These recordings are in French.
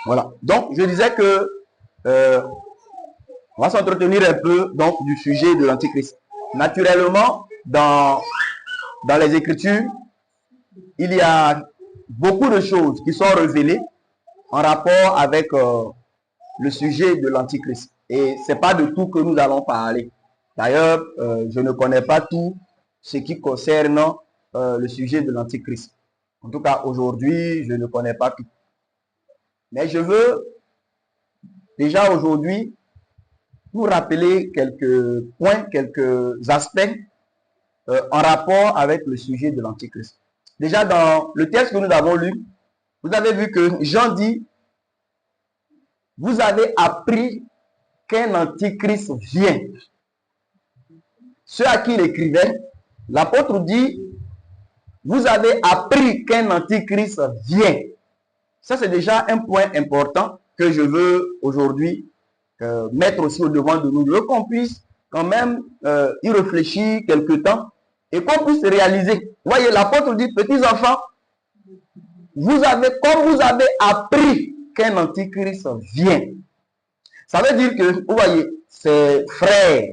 Voilà. Donc, je disais que on va s'entretenir un peu donc du sujet de l'Antichrist. Naturellement, dans les Écritures, il y a beaucoup de choses qui sont révélées en rapport avec le sujet de l'Antichrist. Et ce n'est pas de tout que nous allons parler. D'ailleurs, je ne connais pas tout ce qui concerne le sujet de l'Antichrist. En tout cas, aujourd'hui, je ne connais pas tout. Mais je veux déjà aujourd'hui vous rappeler quelques points, quelques aspects en rapport avec le sujet de l'Antichrist. Déjà, dans le texte que nous avons lu, vous avez vu que Jean dit, vous avez appris qu'un Antichrist vient. Ceux à qui il écrivait, l'apôtre dit, vous avez appris qu'un Antichrist vient. Ça, c'est déjà un point important que je veux aujourd'hui mettre aussi au devant de nous, qu'on puisse quand même y réfléchir quelque temps et qu'on puisse réaliser. Voyez, l'apôtre dit, petits enfants, comme vous avez appris qu'un Antichrist vient. Ça veut dire que, vous voyez, ces frères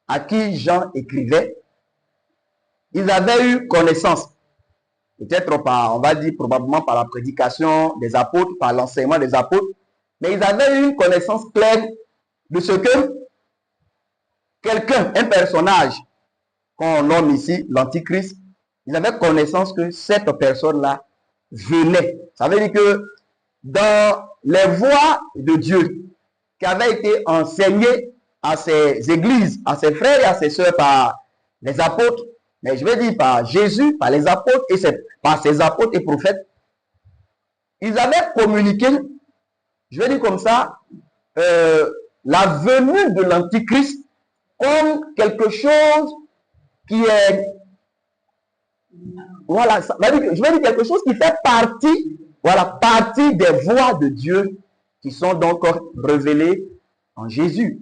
à qui Jean écrivait, ils avaient eu connaissance. Peut-être par, on va dire probablement par la prédication des apôtres, par l'enseignement des apôtres, mais ils avaient eu une connaissance claire de ce que quelqu'un, un personnage, qu'on nomme ici l'Antichrist, ils avaient connaissance que cette personne-là venait. Ça veut dire que dans les voies de Dieu qui avaient été enseignées à ses églises, à ses frères et à ses sœurs par les apôtres, mais je vais dire par Jésus, par les apôtres et par ses apôtres et prophètes, ils avaient communiqué, je vais dire comme ça, la venue de l'Antichrist comme quelque chose qui est, voilà, je vais dire quelque chose qui fait partie, voilà, partie des voies de Dieu qui sont donc révélées en Jésus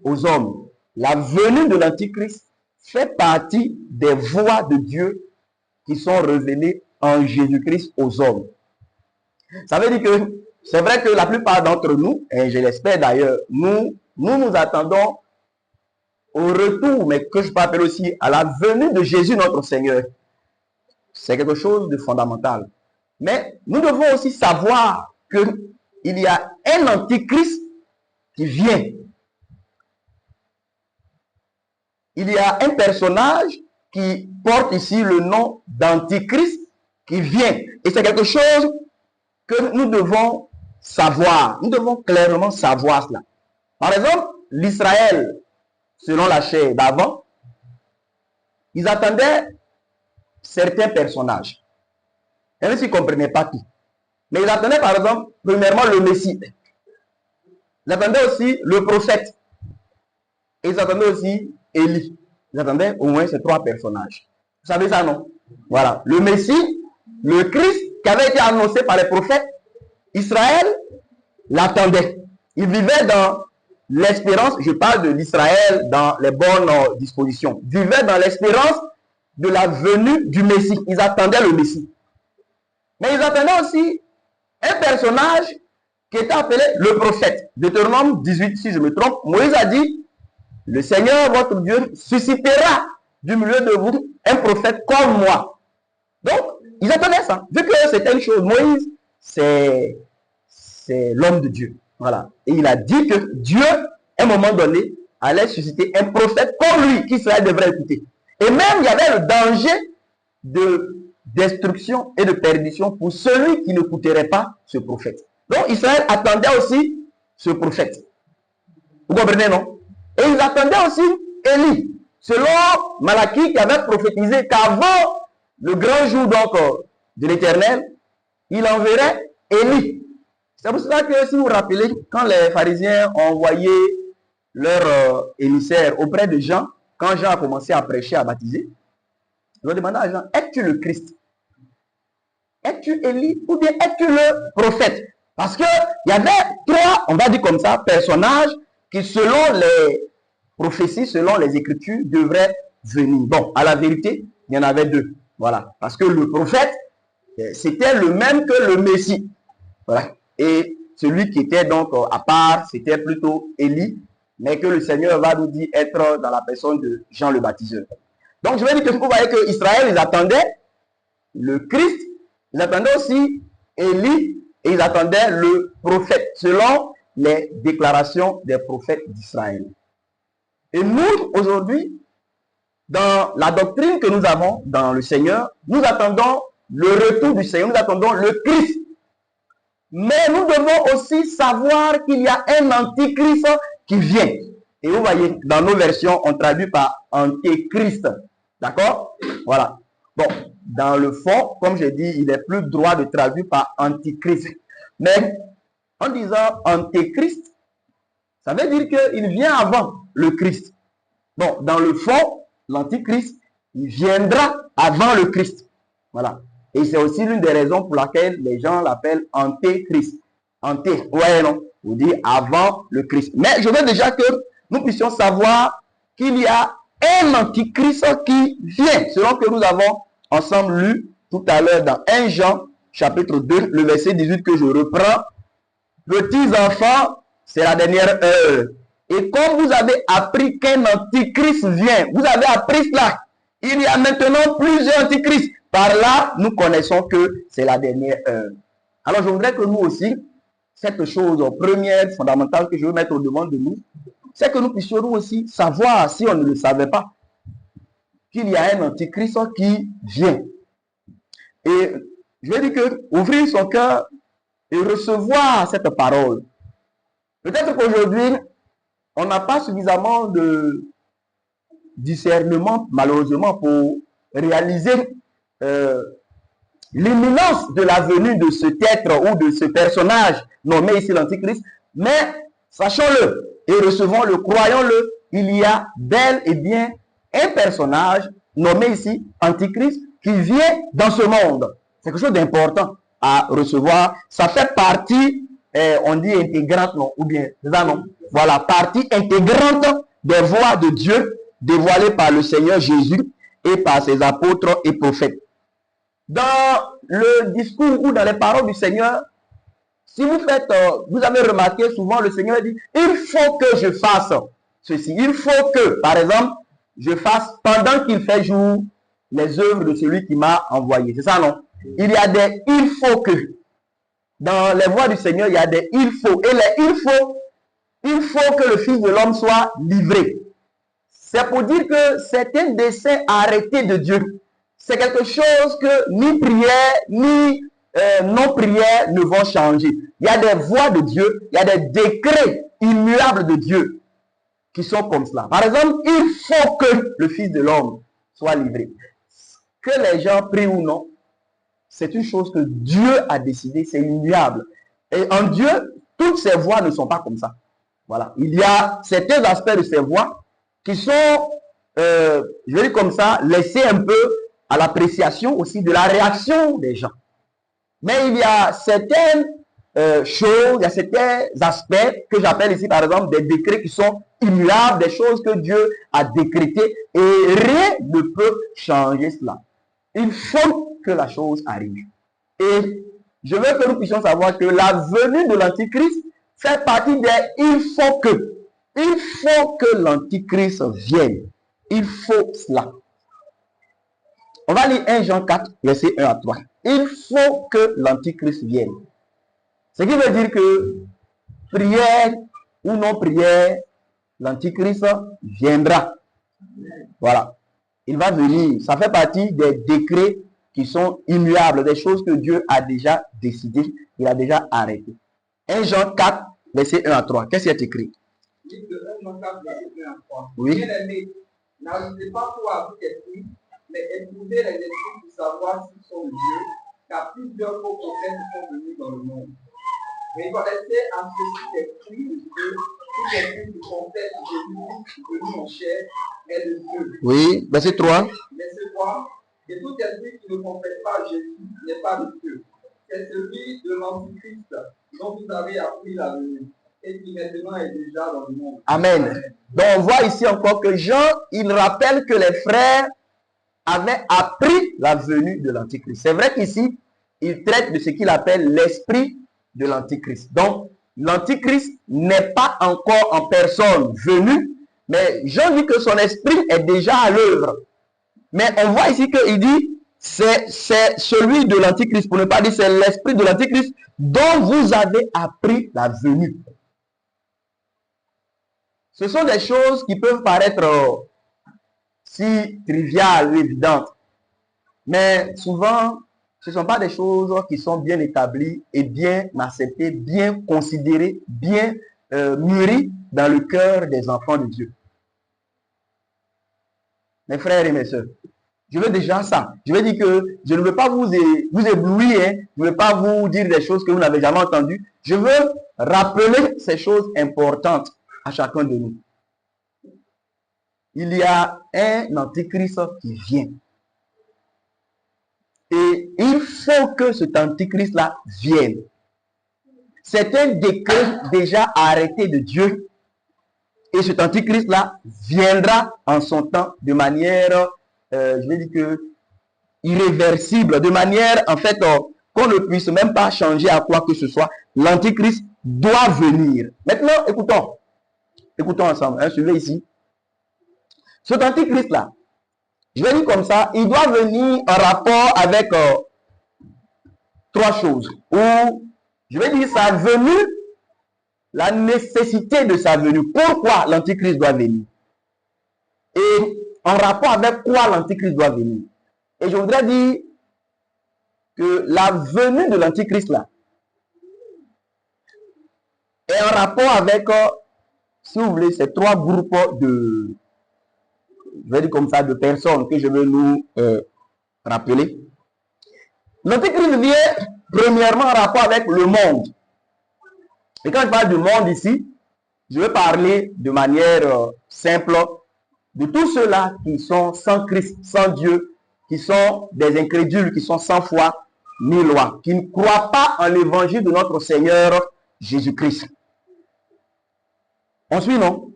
aux hommes. La venue de l'Antichrist fait partie des voies de Dieu qui sont révélées en Jésus-Christ aux hommes. Ça veut dire que c'est vrai que la plupart d'entre nous, et je l'espère d'ailleurs, nous attendons au retour, mais que je peux appeler aussi à la venue de Jésus notre Seigneur. C'est quelque chose de fondamental. Mais nous devons aussi savoir qu'il y a un Antichrist qui vient. Il y a un personnage qui porte ici le nom d'Antichrist qui vient. Et c'est quelque chose que nous devons savoir. Nous devons clairement savoir cela. Par exemple, l'Israël, selon la chair d'avant, ils attendaient certains personnages. Même s'ils ne comprenaient pas tout. Mais ils attendaient par exemple, premièrement, le Messie. Ils attendaient aussi le prophète. Et ils attendaient aussi Élie. Ils attendaient au moins ces trois personnages. Vous savez ça, non? Voilà. Le Messie, le Christ, qui avait été annoncé par les prophètes, Israël l'attendait. Il vivait dans l'espérance, je parle de l'Israël dans les bonnes dispositions, vivait dans l'espérance de la venue du Messie. Ils attendaient le Messie. Mais ils attendaient aussi un personnage qui était appelé le prophète. Deutéronome 18, si je me trompe, Moïse a dit, le Seigneur, votre Dieu, suscitera du milieu de vous un prophète comme moi. Donc, ils attendaient ça. Vu que c'était une chose, Moïse, c'est l'homme de Dieu. Voilà. Et il a dit que Dieu, à un moment donné, allait susciter un prophète comme lui, qu'Israël devrait écouter. Et même, il y avait le danger de destruction et de perdition pour celui qui n'écouterait pas ce prophète. Donc, Israël attendait aussi ce prophète. Vous comprenez, non? Et ils attendaient aussi Élie. Selon Malachie qui avait prophétisé qu'avant le grand jour donc, de l'Éternel, il enverrait Élie. C'est pour cela que si vous vous rappelez, quand les pharisiens ont envoyé leur émissaire auprès de Jean, quand Jean a commencé à prêcher, à baptiser, ils ont demandé à Jean, es-tu le Christ? Es-tu Élie ou bien es-tu le prophète? Parce qu'il y avait trois, on va dire comme ça, personnages qui selon les prophéties, selon les Écritures, devraient venir. Bon, à la vérité, il y en avait deux. Voilà. Parce que le prophète, c'était le même que le Messie. Voilà. Et celui qui était donc à part, c'était plutôt Élie, mais que le Seigneur va nous dire être dans la personne de Jean le Baptiseur. Donc je vais dire que vous voyez que Israël, ils attendaient le Christ, ils attendaient aussi Élie, et ils attendaient le prophète, selon les déclarations des prophètes d'Israël. Et nous, aujourd'hui, dans la doctrine que nous avons dans le Seigneur, nous attendons le retour du Seigneur, nous attendons le Christ. Mais nous devons aussi savoir qu'il y a un antichrist qui vient. Et vous voyez, dans nos versions, on traduit par antéchrist. D'accord? Voilà. Bon, dans le fond, comme j'ai dit, il est plus droit de traduire par antichrist. Mais en disant antéchrist, ça veut dire qu'il vient avant le Christ. Bon, dans le fond, l'antichrist, il viendra avant le Christ. Voilà. Et c'est aussi l'une des raisons pour laquelle les gens l'appellent antéchrist. Anté, ouais, non, vous dites avant le Christ. Mais je veux déjà que nous puissions savoir qu'il y a un antichrist qui vient, selon que nous avons ensemble lu tout à l'heure dans 1 Jean, chapitre 2, le verset 18 que je reprends. Petits enfants, c'est la dernière heure. Et comme vous avez appris qu'un antichrist vient, vous avez appris cela. Il y a maintenant plusieurs antichrists. Par là, nous connaissons que c'est la dernière heure. Alors, je voudrais que nous aussi, cette chose première, fondamentale que je veux mettre au devant de nous, c'est que nous puissions nous aussi savoir, si on ne le savait pas, qu'il y a un antichrist qui vient. Et je vais dire que ouvrir son cœur et recevoir cette parole. Peut-être qu'aujourd'hui, on n'a pas suffisamment de discernement, malheureusement, pour réaliser l'imminence de la venue de cet être ou de ce personnage nommé ici l'Antichrist. Mais sachons-le et recevons-le, croyons-le, il y a bel et bien un personnage nommé ici Antichrist qui vient dans ce monde. C'est quelque chose d'important à recevoir. Ça fait partie, on dit intégrante, non? Ou bien, c'est ça, non? Voilà, partie intégrante des voies de Dieu dévoilées par le Seigneur Jésus et par ses apôtres et prophètes. Dans le discours ou dans les paroles du Seigneur, si vous faites, vous avez remarqué souvent le Seigneur dit, il faut que je fasse ceci. Il faut que, par exemple, je fasse pendant qu'il fait jour les œuvres de celui qui m'a envoyé. C'est ça, non? Il y a des il faut que. Dans les voies du Seigneur, il y a des il faut. Et les il faut que le Fils de l'homme soit livré. C'est pour dire que c'est un dessein arrêté de Dieu. C'est quelque chose que ni prière, ni non-prière ne vont changer. Il y a des voies de Dieu, il y a des décrets immuables de Dieu qui sont comme cela. Par exemple, il faut que le Fils de l'homme soit livré. Que les gens prient ou non, c'est une chose que Dieu a décidé, c'est immuable. Et en Dieu, toutes ces voies ne sont pas comme ça. Voilà. Il y a certains aspects de ces voies qui sont, je vais dire comme ça, laissés un peu à l'appréciation aussi de la réaction des gens. Mais il y a certaines choses, il y a certains aspects que j'appelle ici par exemple des décrets qui sont immuables, des choses que Dieu a décrétées et rien ne peut changer cela. Il faut que la chose arrive. Et je veux que nous puissions savoir que la venue de l'Antichrist fait partie des il faut que. Il faut que l'Antichrist vienne. Il faut cela. On va lire 1 Jean 4, verset 1 à 3. Il faut que l'Antichrist vienne. Ce qui veut dire que prière ou non prière, l'Antichrist viendra. Voilà. Il va venir. Ça fait partie des décrets qui sont immuables, des choses que Dieu a déjà décidées, il a déjà arrêtées. 1 Jean 4, verset 1 à 3. Qu'est-ce qui est écrit? Oui. Bien-aimés, n'arrivez pas pour avoir esprit, mais éprouvez les esprits pour savoir s'ils sont de Dieu, car plusieurs faux prophètes sont venus dans le monde. Mais il va rester en ceci l'esprit de Dieu, tout esprit qui confesse Jésus venu en chair est de Dieu. Oui, verset 3. Verset 3. Et tout esprit qui ne confesse pas Jésus n'est pas de Dieu. C'est celui de l'Antichrist dont vous avez appris la venue et qui maintenant est déjà dans le monde. Amen. Donc on voit ici encore que Jean, il rappelle que les frères avaient appris la venue de l'Antichrist. C'est vrai qu'ici, il traite de ce qu'il appelle l'esprit de l'Antichrist. Donc, l'Antichrist n'est pas encore en personne venu, mais Jean dit que son esprit est déjà à l'œuvre. Mais on voit ici qu'il dit, c'est celui de l'Antichrist, pour ne pas dire c'est l'esprit de l'Antichrist dont vous avez appris la venue. Ce sont des choses qui peuvent paraître si triviales ou évidentes, mais souvent, ce ne sont pas des choses qui sont bien établies et bien acceptées, bien considérées, bien mûries dans le cœur des enfants de Dieu. Mes frères et mes sœurs, je veux déjà ça. Je veux dire que je ne veux pas vous éblouir, hein. Je ne veux pas vous dire des choses que vous n'avez jamais entendues. Je veux rappeler ces choses importantes à chacun de nous. Il y a un antichrist qui vient. Et il faut que cet antichrist-là vienne. C'est un décret déjà arrêté de Dieu. Et cet antichrist-là viendra en son temps de manière, je vais dire que, irréversible, de manière, en fait, qu'on ne puisse même pas changer à quoi que ce soit. L'antichrist doit venir. Maintenant, écoutons. Écoutons ensemble. Hein, suivez ici. Cet antichrist-là, je vais dire comme ça, il doit venir en rapport avec trois choses. Ou, je vais dire sa venue, la nécessité de sa venue. Pourquoi l'antichrist doit venir? Et en rapport avec quoi l'antichrist doit venir? Et je voudrais dire que la venue de l'antichrist là est en rapport avec, si vous voulez, ces trois groupes de, je vais dire comme ça, de personnes que je veux nous rappeler. L'antichrist vient premièrement en rapport avec le monde. Et quand je parle du monde ici, je vais parler de manière simple de tous ceux-là qui sont sans Christ, sans Dieu, qui sont des incrédules, qui sont sans foi ni loi, qui ne croient pas en l'évangile de notre Seigneur Jésus-Christ. On suit, non?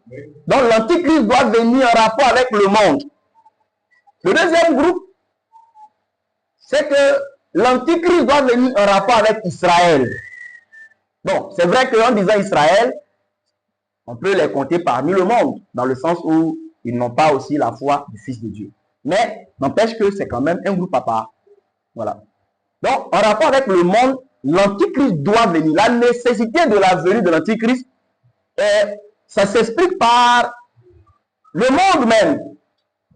Donc l'antichrist doit venir en rapport avec le monde. Le deuxième groupe, c'est que l'antichrist doit venir en rapport avec Israël. Bon, c'est vrai qu'en disant Israël, on peut les compter parmi le monde, dans le sens où ils n'ont pas aussi la foi du Fils de Dieu. Mais n'empêche que c'est quand même un groupe à part. Voilà. Donc, en rapport avec le monde, l'antichrist doit venir. La nécessité de la venue de l'antichrist, ça s'explique par le monde même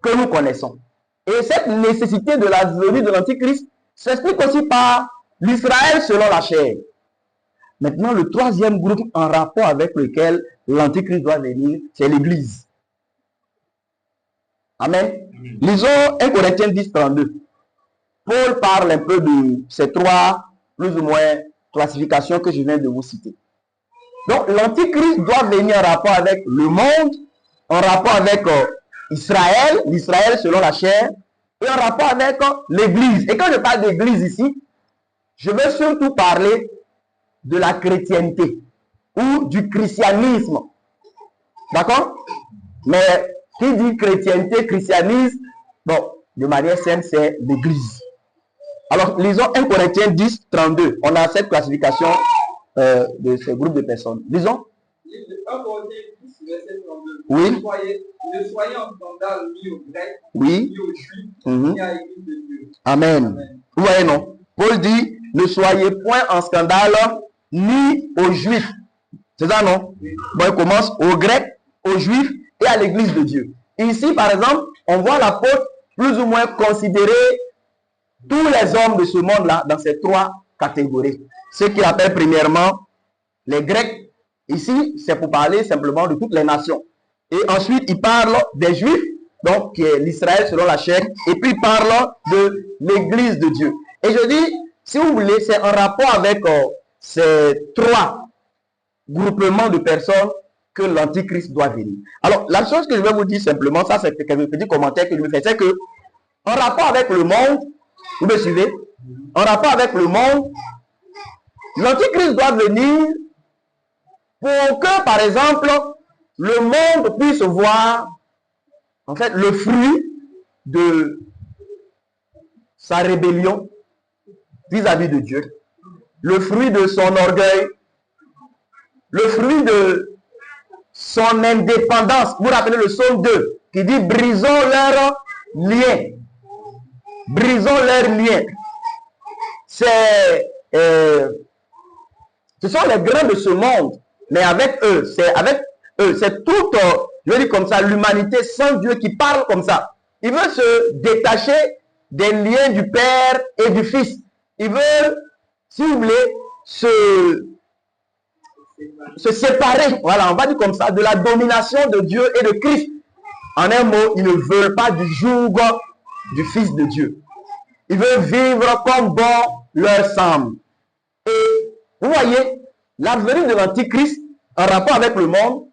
que nous connaissons. Et cette nécessité de la venue de l'antichrist s'explique aussi par l'Israël selon la chair. Maintenant, le troisième groupe en rapport avec lequel l'antichrist doit venir, c'est l'Église. Amen. Lisons 1 Corinthiens 10, 32. Paul parle un peu de ces trois, plus ou moins, classifications que je viens de vous citer. Donc, l'antichrist doit venir en rapport avec le monde, en rapport avec Israël, l'Israël selon la chair, et en rapport avec l'Église. Et quand je parle d'Église ici, je veux surtout parler de la chrétienté ou du christianisme. D'accord? Mais qui dit chrétienté, christianisme, bon, de manière simple, c'est l'Église. Alors, lisons 1 Corinthiens 10, 32. On a cette classification de ce groupe de personnes. Lisons. 1 Corinthiens 10, verset 32. Oui. Ne soyez en scandale ni aux Grecs, oui. ni aux Juifs, ni à l'Église de Dieu. Amen. Amen. Vous voyez, non? Paul dit, ne soyez point en scandale ni aux Juifs. C'est ça, non? Oui. Bon, il commence aux Grecs, aux Juifs et à l'Église de Dieu. Ici, par exemple, on voit l'apôtre plus ou moins considérer tous les hommes de ce monde-là dans ces trois catégories. Ceux qu'il appelle premièrement les Grecs. Ici, c'est pour parler simplement de toutes les nations. Et ensuite, il parle des Juifs, donc qui est l'Israël selon la chair. Et puis, il parle de l'Église de Dieu. Et je dis, si vous voulez, c'est en rapport avec ces trois groupements de personnes que l'antichrist doit venir. Alors, la chose que je vais vous dire simplement, ça c'est quelques petits commentaires que je me fais, c'est que en rapport avec le monde, vous me suivez? En rapport avec le monde, l'antichrist doit venir pour que, par exemple, le monde puisse voir, en fait, le fruit de sa rébellion vis-à-vis de Dieu. le fruit de son orgueil, le fruit de son indépendance. Vous vous rappelez le psaume 2 qui dit brisons leurs liens. Brisons leurs liens. C'est ce sont les grains de ce monde, mais avec eux, c'est toute, je vais dire comme ça, l'humanité sans Dieu qui parle comme ça. Il veut se détacher des liens du Père et du Fils. Il veut, si vous voulez, se séparer, voilà, on va dire comme ça, de la domination de Dieu et de Christ. En un mot, ils ne veulent pas du joug du Fils de Dieu. Ils veulent vivre comme bon leur semble. Et vous voyez, la venue de l'Antichrist en rapport avec le monde,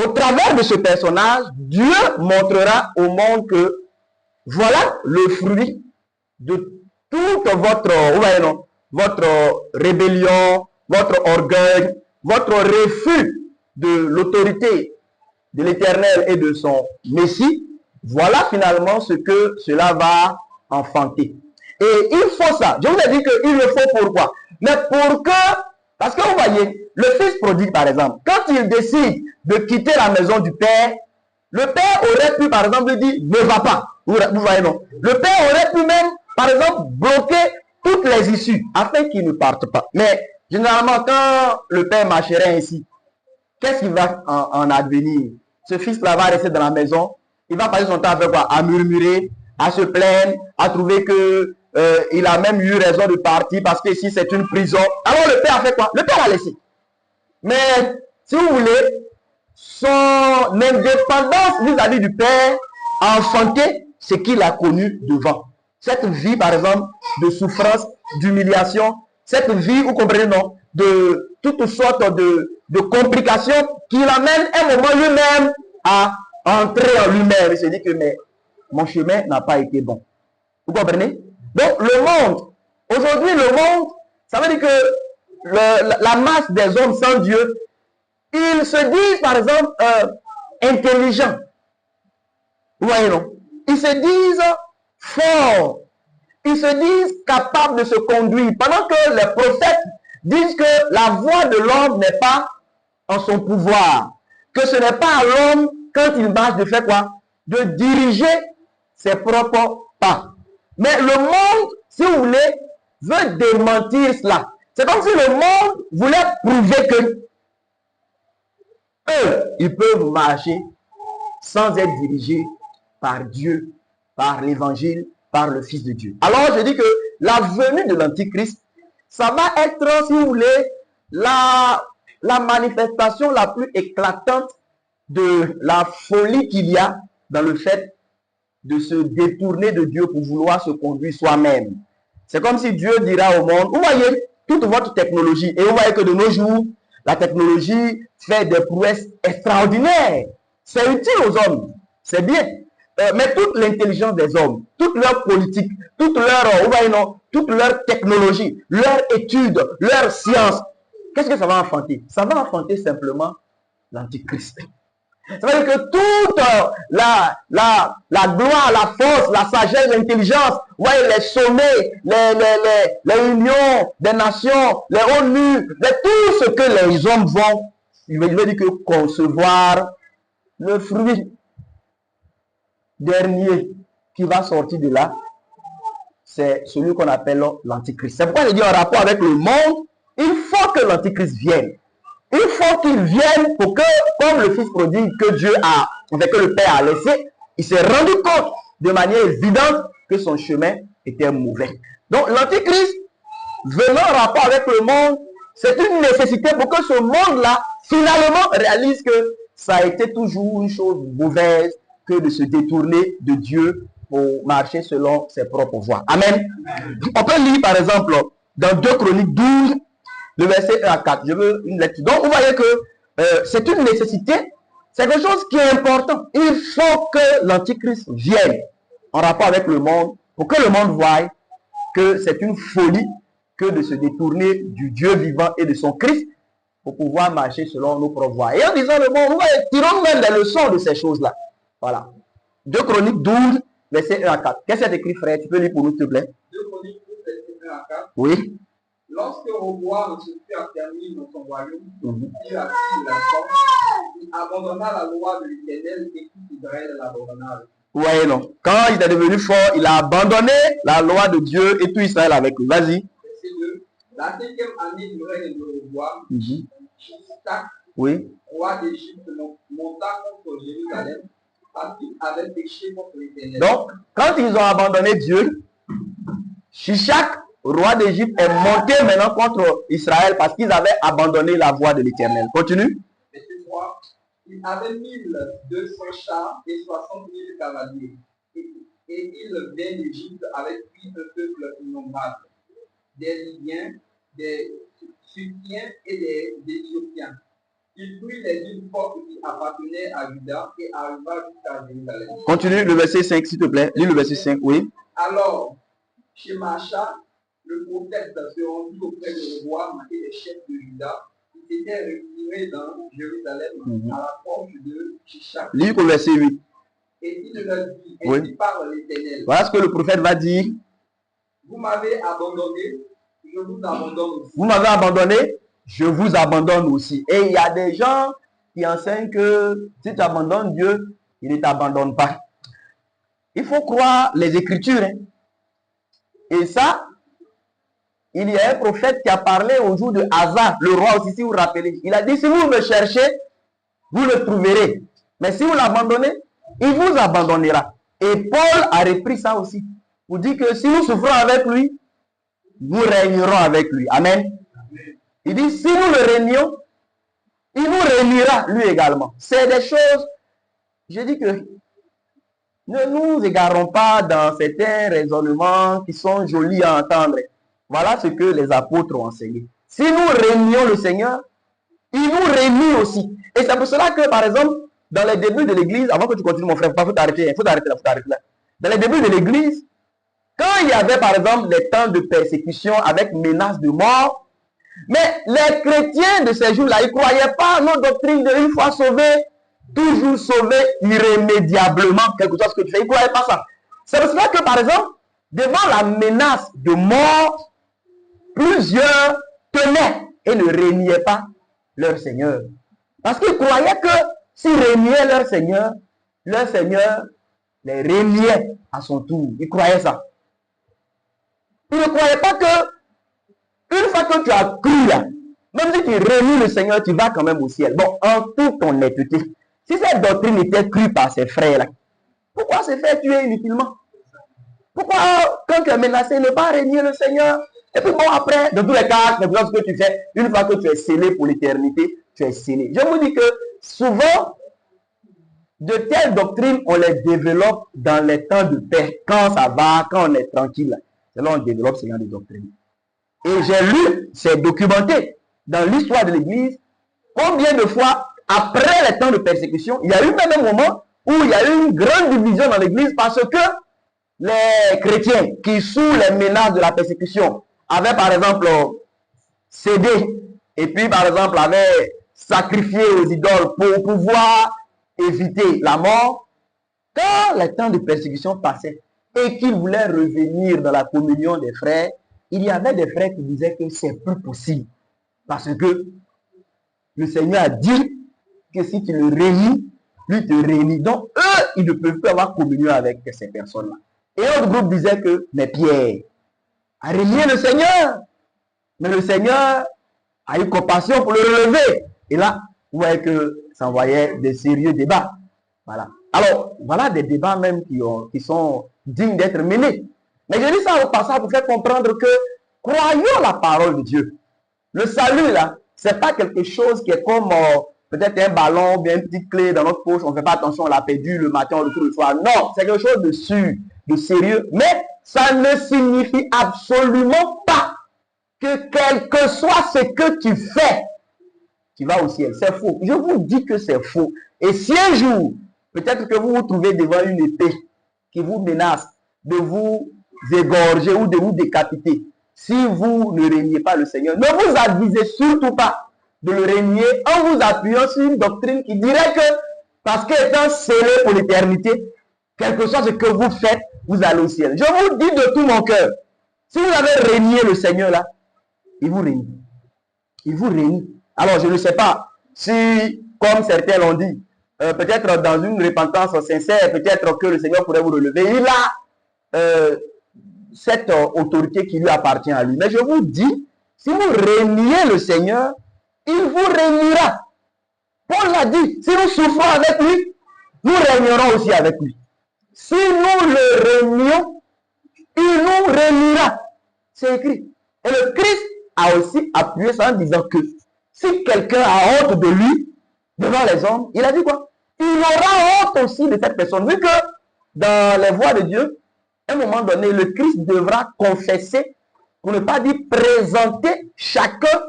au travers de ce personnage, Dieu montrera au monde que voilà le fruit de toute votre rébellion, votre orgueil, votre refus de l'autorité de l'Éternel et de son Messie. Voilà finalement ce que cela va enfanter. Et il faut ça. Je vous ai dit qu'il le faut pourquoi? Mais pour que, parce que vous voyez, le fils prodigue par exemple, quand il décide de quitter la maison du père, le père aurait pu par exemple lui dire ne va pas. Vous voyez non? Le père aurait pu même par exemple bloquer toutes les issues afin qu'il ne parte pas. Mais généralement quand le père marcherait ainsi, qu'est-ce qui va en advenir? Ce fils-là va rester dans la maison, il va passer son temps à faire quoi? À murmurer, à se plaindre, à trouver que il a même eu raison de partir parce que ici c'est une prison. Alors le père a fait quoi? Le père a laissé. Mais si vous voulez, son indépendance vis-à-vis du père a enfanté ce qu'il a connu devant. Cette vie par exemple de souffrance, d'humiliation, cette vie, vous comprenez non, de toutes sortes de complications qui l'amènent un moment lui-même à entrer en lui-même. Il se dit que mais mon chemin n'a pas été bon. Vous comprenez? Donc le monde, aujourd'hui le monde, ça veut dire que la masse des hommes sans Dieu, ils se disent par exemple intelligents. Vous voyez non? Ils se disent forts. Ils se disent capables de se conduire. Pendant que les prophètes disent que la voix de l'homme n'est pas en son pouvoir. Que ce n'est pas à l'homme, quand il marche, de faire quoi? De diriger ses propres pas. Mais le monde, si vous voulez, veut démentir cela. C'est comme si le monde voulait prouver que eux, ils peuvent marcher sans être dirigés par Dieu, par l'évangile, par le Fils de Dieu. Alors, je dis que la venue de l'Antichrist, ça va être, si vous voulez, la manifestation la plus éclatante de la folie qu'il y a dans le fait de se détourner de Dieu pour vouloir se conduire soi-même. C'est comme si Dieu dira au monde, vous voyez, toute votre technologie, et vous voyez que de nos jours, la technologie fait des prouesses extraordinaires. C'est utile aux hommes, c'est bien. Mais toute l'intelligence des hommes, toute leur politique, toute leur technologie, leur étude, leur science, qu'est-ce que ça va enfanter? Ça va enfanter simplement l'Antichrist. Ça veut dire que toute la gloire, la force, la sagesse, l'intelligence, vous voyez, les sommets, les unions des nations, les ONU, tout ce que les hommes vont, il veut dire que concevoir le fruit dernier qui va sortir de là, c'est celui qu'on appelle l'Antichrist. C'est pourquoi je dis en rapport avec le monde, il faut que l'Antichrist vienne. Il faut qu'il vienne pour que, comme le fils prodigue que Dieu a, que le Père a laissé, il s'est rendu compte de manière évidente que son chemin était mauvais. Donc l'Antichrist, venant en rapport avec le monde, c'est une nécessité pour que ce monde-là, finalement, réalise que ça a été toujours une chose mauvaise que de se détourner de Dieu pour marcher selon ses propres voies. Amen. On peut lire par exemple dans 2 Chroniques 12, le verset 1 à 4. Je veux une lecture. Donc vous voyez que c'est une nécessité, c'est quelque chose qui est important. Il faut que l'Antichrist vienne en rapport avec le monde pour que le monde voie que c'est une folie que de se détourner du Dieu vivant et de son Christ pour pouvoir marcher selon nos propres voies. Et en disant le monde, vous voyez, tirons même des leçons de ces choses-là. Voilà. 2 Chroniques 12, verset 1 à 4. Qu'est-ce que c'est écrit, frère? Tu peux lire pour nous, s'il te plaît? 2 Chroniques 12, verset 1 à 4. Oui. Lorsque Roboam se fut affermi dans son royaume, Mhm. il a pris de la force, il abandonna la loi de l'Éternel et tout Israël l'abandonna. Vous voyez, non? Quand il est devenu fort, il a abandonné la loi de Dieu et tout Israël avec lui. Vas-y. Verset 2. La 5e année du règne de Roboam, Mhm. Shishak, Oui. roi d'Égypte, monta contre Jérusalem parce qu'il avait péché contre l'Éternel. Donc, quand ils ont abandonné Dieu, Shishak, roi d'Égypte, est monté maintenant contre Israël parce qu'ils avaient abandonné la voie de l'Éternel. Continue. Verset 3. Il avait 1200 chars et 60 000 cavaliers. Et il vint d'Égypte avec lui un peuple innombrable, des Libyens, des Scythiens et des Éthiopiens. Il prit les villes fortes qui appartenaient à Juda et arriva jusqu'à Jérusalem. Continue le verset 5, s'il te plaît. Lis le verset 5, oui. Alors, Shemacha, le prophète, se rendit auprès de Roboam et des chefs de Juda, qui s'étaient réunis dans Jérusalem à l'approche de Shishak. Lis le verset 8. Et il leur dit, Oui. ainsi parle l'Éternel. Voilà ce que le prophète va dire. Vous m'avez abandonné, je vous abandonne aussi. Vous m'avez abandonné, je vous abandonne aussi. Et il y a des gens qui enseignent que si tu abandonnes Dieu, il ne t'abandonne pas. Il faut croire les Écritures. Hein. Et ça, il y a un prophète qui a parlé au jour de Asa, le roi aussi, si vous vous rappelez. Il a dit, si vous me cherchez, vous le trouverez. Mais si vous l'abandonnez, il vous abandonnera. Et Paul a repris ça aussi. Vous dit que si nous souffrons avec lui, nous régnerons avec lui. Amen. Il dit, si nous le régnons, il nous régnera lui également. C'est des choses, je dis que ne nous égarons pas dans certains raisonnements qui sont jolis à entendre. Voilà ce que les apôtres ont enseigné. Si nous régnons le Seigneur, il nous règne aussi. Et c'est pour cela que, par exemple, dans les débuts de l'Église, avant que tu continues mon frère, il faut t'arrêter là. Dans les débuts de l'Église, quand il y avait, par exemple, les temps de persécution avec menace de mort, mais les chrétiens de ces jours-là, ils ne croyaient pas à nos doctrines de une fois sauvé, toujours sauvé irrémédiablement, quelque chose que tu fais. Ils ne croyaient pas ça. C'est pour cela que, par exemple, devant la menace de mort, plusieurs tenaient et ne régnaient pas leur Seigneur. Parce qu'ils croyaient que s'ils régnaient leur Seigneur les régnait à son tour. Ils croyaient ça. Ils ne croyaient pas que une fois que tu as cru là, même si tu régnes le Seigneur, tu vas quand même au ciel. Bon, en toute honnêteté, si cette doctrine était crue par ses frères là, pourquoi se faire tuer inutilement? Pourquoi, quand tu es menacé, ne pas régner le Seigneur? Et puis bon, après, dans tous les cas, c'est ce que tu fais. Une fois que tu es scellé pour l'éternité, tu es scellé. Je vous dis que souvent, de telles doctrines, on les développe dans les temps de paix. Quand ça va, quand on est tranquille, c'est là on développe ce genre de doctrines. Et j'ai lu, c'est documenté dans l'histoire de l'Église, combien de fois, après les temps de persécution, il y a eu même un moment où il y a eu une grande division dans l'Église parce que les chrétiens qui, sous les menaces de la persécution, avaient par exemple cédé et puis par exemple avaient sacrifié aux idoles pour pouvoir éviter la mort, quand les temps de persécution passaient et qu'ils voulaient revenir dans la communion des frères, il y avait des frères qui disaient que c'est plus possible. Parce que le Seigneur a dit que si tu le régnis, lui te régnie. Donc, eux, ils ne peuvent plus avoir communion avec ces personnes-là. Et l'autre groupe disait que, mais Pierre a régné le Seigneur. Mais le Seigneur a eu compassion pour le relever. Et là, vous voyez que ça envoyait des sérieux débats. Voilà. Alors, voilà des débats même qui sont dignes d'être menés. Mais je dis ça au passage pour faire comprendre que croyons la parole de Dieu. Le salut, là, c'est pas quelque chose qui est comme peut-être un ballon ou bien une petite clé dans notre poche. On ne fait pas attention, on l'a perdu le matin, on le trouve le soir. Non, c'est quelque chose de sûr, de sérieux. Mais ça ne signifie absolument pas que quel que soit ce que tu fais, tu vas au ciel. C'est faux. Je vous dis que c'est faux. Et si un jour, peut-être que vous vous trouvez devant une épée qui vous menace de vous égorger ou de vous décapiter, si vous ne régnez pas le Seigneur, ne vous avisez surtout pas de le régner en vous appuyant sur une doctrine qui dirait que parce qu'étant scellé pour l'éternité, quel que soit ce que vous faites, vous allez au ciel. Je vous dis de tout mon cœur, si vous avez régné le Seigneur là, il vous renie. Il vous renie. Alors, je ne sais pas si, comme certains l'ont dit, peut-être dans une repentance sincère, peut-être que le Seigneur pourrait vous relever. Il a cette autorité qui lui appartient à lui. Mais je vous dis, si vous reniez le Seigneur, il vous régnera. Paul l'a dit, si nous souffrons avec lui, nous régnerons aussi avec lui. Si nous le renions, il nous régnera. C'est écrit. Et le Christ a aussi appuyé ça en disant que si quelqu'un a honte de lui, devant les hommes, il a dit quoi? Il aura honte aussi de cette personne. Vu que dans les voies de Dieu, à un moment donné, le Christ devra confesser, pour ne pas dire présenter chacun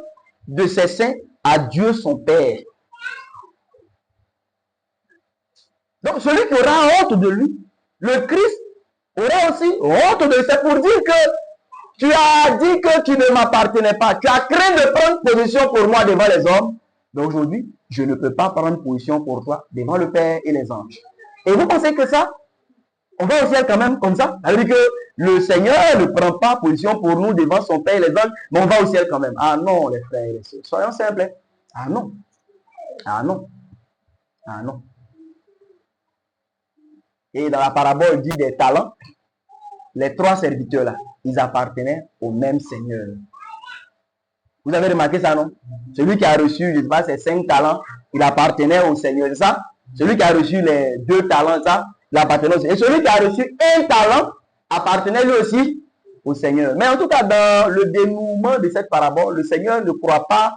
de ses saints à Dieu son Père. Donc celui qui aura honte de lui, le Christ aura aussi honte de lui. C'est pour dire que tu as dit que tu ne m'appartenais pas. Tu as craint de prendre position pour moi devant les hommes. Mais aujourd'hui, je ne peux pas prendre position pour toi devant le Père et les anges. Et vous pensez que ça, on va au ciel quand même comme ça? Ça veut dire que le Seigneur ne prend pas position pour nous devant son Père et les anges, mais on va au ciel quand même. Ah non, les frères et les sœurs, soyons simples. Ah non. Ah non. Ah non. Et dans la parabole dit des talents, les trois serviteurs là, ils appartenaient au même Seigneur. Vous avez remarqué ça, non? Celui qui a reçu, je ne sais pas, ses 5 talents, il appartenait au Seigneur, c'est ça? Celui qui a reçu les 2 talents, ça, il appartenait au Seigneur. Et celui qui a reçu 1 talent, appartenait lui aussi au Seigneur. Mais en tout cas, dans le dénouement de cette parabole, le Seigneur ne croit pas,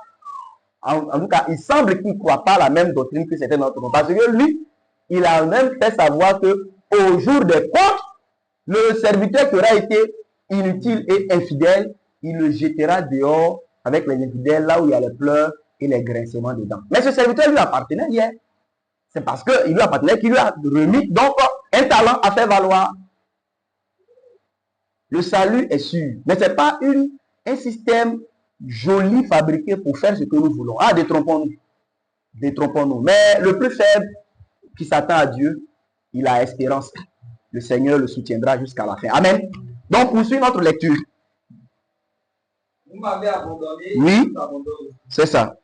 en tout cas, il semble qu'il ne croit pas la même doctrine que c'était notre monde. Parce que lui, il a même fait savoir que au jour des comptes, le serviteur qui aura été inutile et infidèle, il le jettera dehors avec les infidèles, là où il y a les pleurs et les grincements dedans. Mais ce serviteur lui appartenait hier. C'est parce qu'il lui appartenait qu'il lui a remis donc un talent à faire valoir. Le salut est sûr. Mais ce n'est pas un système joli fabriqué pour faire ce que nous voulons. Ah, détrompons-nous. Détrompons-nous. Mais le plus faible qui s'attend à Dieu, il a espérance. Le Seigneur le soutiendra jusqu'à la fin. Amen. Donc, poursuivons notre lecture. Vous m'avez abandonné. Oui, c'est ça.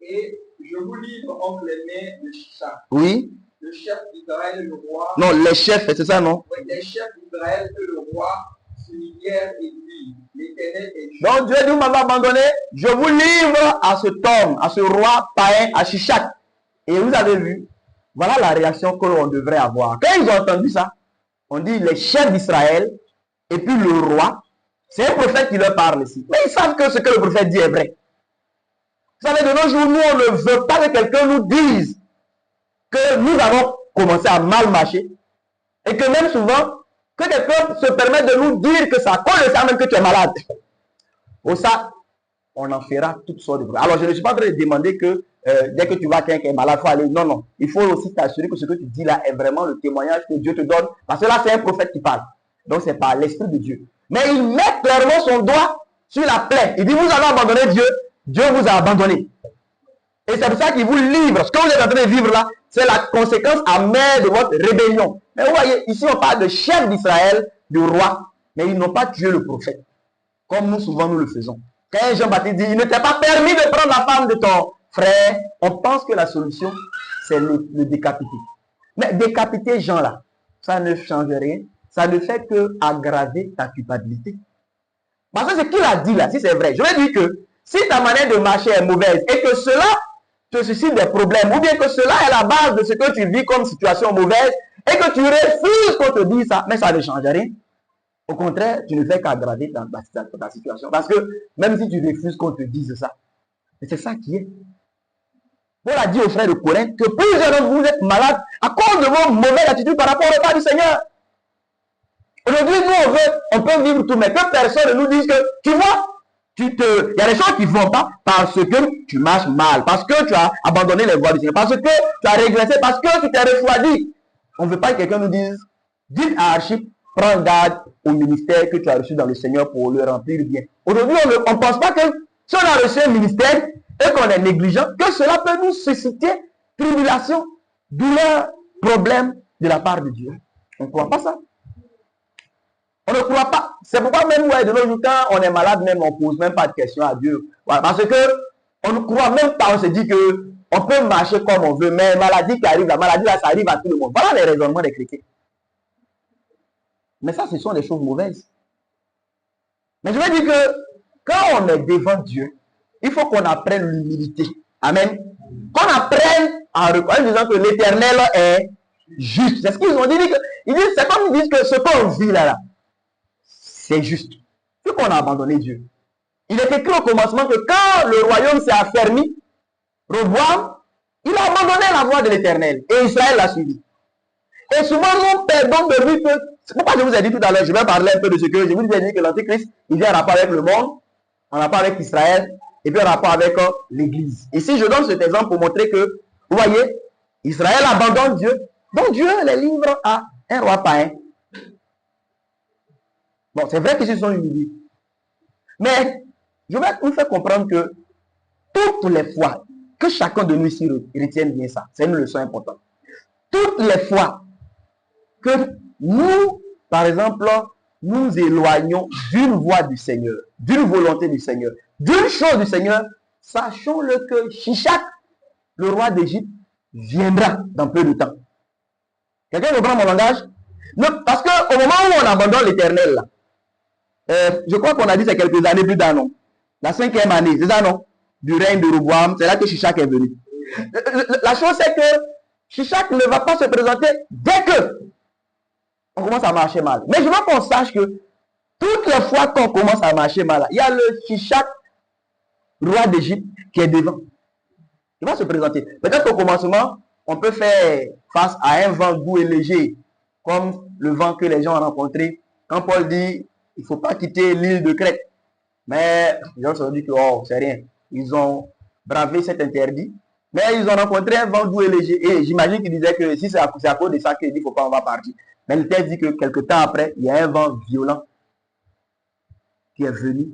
Et je vous livre entre les mains de Shishak. Oui. Le chef d'Israël et le roi. Non, les chefs, c'est ça, non? Oui, les chefs d'Israël et le roi s'unirent et disent, l'Éternel est juste. Donc Dieu dit, vous m'avez abandonné, je vous livre à cet homme, à ce roi païen, à Shishak. Et vous avez vu, voilà la réaction que l'on devrait avoir. Quand ils ont entendu ça, on dit les chefs d'Israël et puis le roi, c'est un prophète qui leur parle ici. Mais ils savent que ce que le prophète dit est vrai. Vous savez, de nos jours, nous, on ne veut pas que quelqu'un nous dise que nous avons commencé à mal marcher et que même souvent, que quelqu'un se permette de nous dire que ça cause ça même que tu es malade. Au ça, on en fera toutes sortes de problèmes. Alors, je ne suis pas en train de demander que dès que tu vois quelqu'un qui est malade, il faut aller. Non, non. Il faut aussi t'assurer que ce que tu dis là est vraiment le témoignage que Dieu te donne. Parce que là, c'est un prophète qui parle. Donc, c'est par l'Esprit de Dieu. Mais il met clairement son doigt sur la plaie. Il dit, vous avez abandonné Dieu. Dieu vous a abandonné. Et c'est pour ça qu'il vous livre. Ce que vous êtes en train de vivre là, c'est la conséquence amère de votre rébellion. Mais vous voyez, ici, on parle de chef d'Israël, de roi. Mais ils n'ont pas tué le prophète. Comme nous, souvent, nous le faisons. Quand Jean-Baptiste dit, il ne t'est pas permis de prendre la femme de ton frère, on pense que la solution, c'est le décapiter. Mais décapiter Jean là, ça ne change rien. Ça ne fait que aggraver ta culpabilité. Parce que ce qu'il a dit là, si c'est vrai, je vais dire que si ta manière de marcher est mauvaise et que cela te suscite des problèmes, ou bien que cela est la base de ce que tu vis comme situation mauvaise, et que tu refuses qu'on te dise ça, mais ça ne change rien. Au contraire, tu ne fais qu'aggraver ta situation. Parce que même si tu refuses qu'on te dise ça, c'est ça qui est. Paul a dit aux frères de Corinthe que plusieurs d'entre vous êtes malades à cause de vos mauvaises attitudes par rapport au repas du Seigneur. Aujourd'hui, nous, on peut vivre tout, mais que personne ne nous dise que, tu vois, il y a des choses qui ne vont pas parce que tu marches mal, parce que tu as abandonné les voies du Seigneur, parce que tu as régressé, parce que tu t'es refroidi. On ne veut pas que quelqu'un nous dise, dites à Archip, prends garde au ministère que tu as reçu dans le Seigneur pour le remplir bien. Aujourd'hui, on ne pense pas que si on a reçu un ministère et qu'on est négligent, que cela peut nous susciter tribulation, douleur, problème de la part de Dieu. On ne croit pas ça. On ne croit pas. C'est pourquoi même de nos jours, quand on est malade, même on ne pose même pas de questions à Dieu. Voilà, parce que on ne croit même pas, on se dit que on peut marcher comme on veut, mais maladie qui arrive, la maladie là, ça arrive à tout le monde. Voilà les raisonnements des chrétiens. Mais ça, ce sont des choses mauvaises. Mais je veux dire que quand on est devant Dieu, il faut qu'on apprenne l'humilité. Amen. Qu'on apprenne en disant que l'Éternel est juste. C'est ce qu'ils ont dit. Ils disent, c'est comme ils disent que ce qu'on vit là, c'est juste. Il faut qu'on a abandonné Dieu. Il est écrit au commencement que quand le royaume s'est affermi, Roboam, il a abandonné la voie de l'Éternel. Et Israël l'a suivi. Et souvent, nous perdons de vue que... C'est pourquoi je vous ai dit tout à l'heure, je vais parler un peu de ce que je vous ai dit que l'Antéchrist, il vient en rapport avec le monde, en rapport avec Israël, et puis en rapport avec l'Église. Ici, je donne cet exemple pour montrer que, vous voyez, Israël abandonne Dieu, donc Dieu les livre à un roi païen. Bon, c'est vrai qu'ils se sont humiliés. Mais, je vais vous faire comprendre que toutes les fois que chacun de nous ici retienne bien ça, c'est une leçon importante. Toutes les fois que nous, par exemple, nous éloignons d'une voie du Seigneur, d'une volonté du Seigneur, d'une chose du Seigneur, sachons-le que Shishak, le roi d'Égypte, viendra dans peu de temps. Quelqu'un comprend mon langage? Non, parce qu'au moment où on abandonne l'Éternel, je crois qu'on a dit c'est quelques années plus tard, non? La 5e année, c'est ça, non? Du règne de Roboam, c'est là que Shishak est venu. La chose, c'est que Shishak ne va pas se présenter dès que on commence à marcher mal. Mais je veux qu'on sache que toutes les fois qu'on commence à marcher mal, il y a le Shishak, roi d'Égypte, qui est devant. Il va se présenter. Peut-être qu'au commencement, on peut faire face à un vent doux et léger, comme le vent que les gens ont rencontré. Quand Paul dit, il ne faut pas quitter l'île de Crète. Mais les gens se sont dit que, oh, c'est rien. Ils ont bravé cet interdit. Mais ils ont rencontré un vent doux et léger. Et j'imagine qu'ils disaient que si c'est à cause de ça qu'il dit, il ne faut pas, on va partir. Mais le texte dit que quelque temps après, il y a un vent violent qui est venu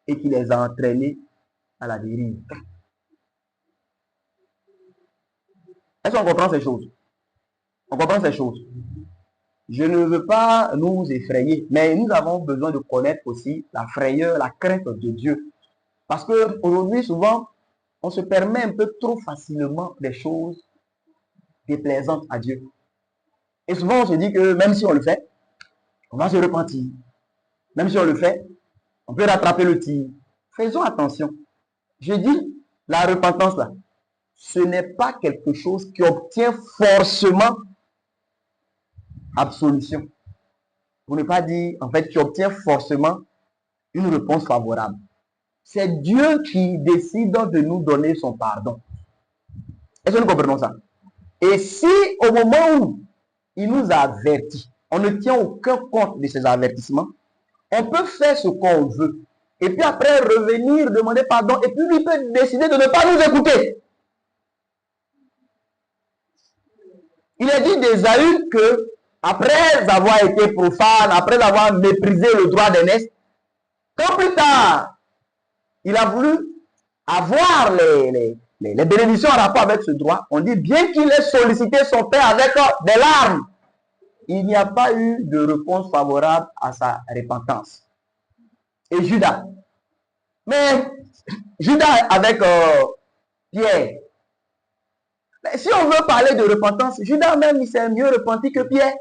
et qui les a entraînés à la dérive. Est-ce qu'on comprend ces choses? On comprend ces choses. Je ne veux pas nous effrayer, mais nous avons besoin de connaître aussi la frayeur, la crainte de Dieu. Parce qu'aujourd'hui, souvent, on se permet un peu trop facilement des choses déplaisantes à Dieu. Et souvent, on se dit que même si on le fait, on va se repentir. Même si on le fait, on peut rattraper le tir. Faisons attention. Je dis, la repentance, là, ce n'est pas quelque chose qui obtient forcément absolution. Pour ne pas dire, en fait, qui obtient forcément une réponse favorable. C'est Dieu qui décide de nous donner son pardon. Est-ce que nous comprenons ça? Et si, au moment où il nous avertit, on ne tient aucun compte de ces avertissements, on peut faire ce qu'on veut. Et puis après, revenir, demander pardon, et puis il peut décider de ne pas nous écouter. Il est dit d'Ésaü que, après avoir été profane, après avoir méprisé le droit d'aînesse, quand plus tard, il a voulu avoir les bénédictions en rapport avec ce droit, on dit bien qu'il ait sollicité son père avec des larmes, il n'y a pas eu de réponse favorable à sa repentance. Et Judas. Mais Judas avec Pierre. Mais si on veut parler de repentance, Judas même, il s'est mieux repenti que Pierre.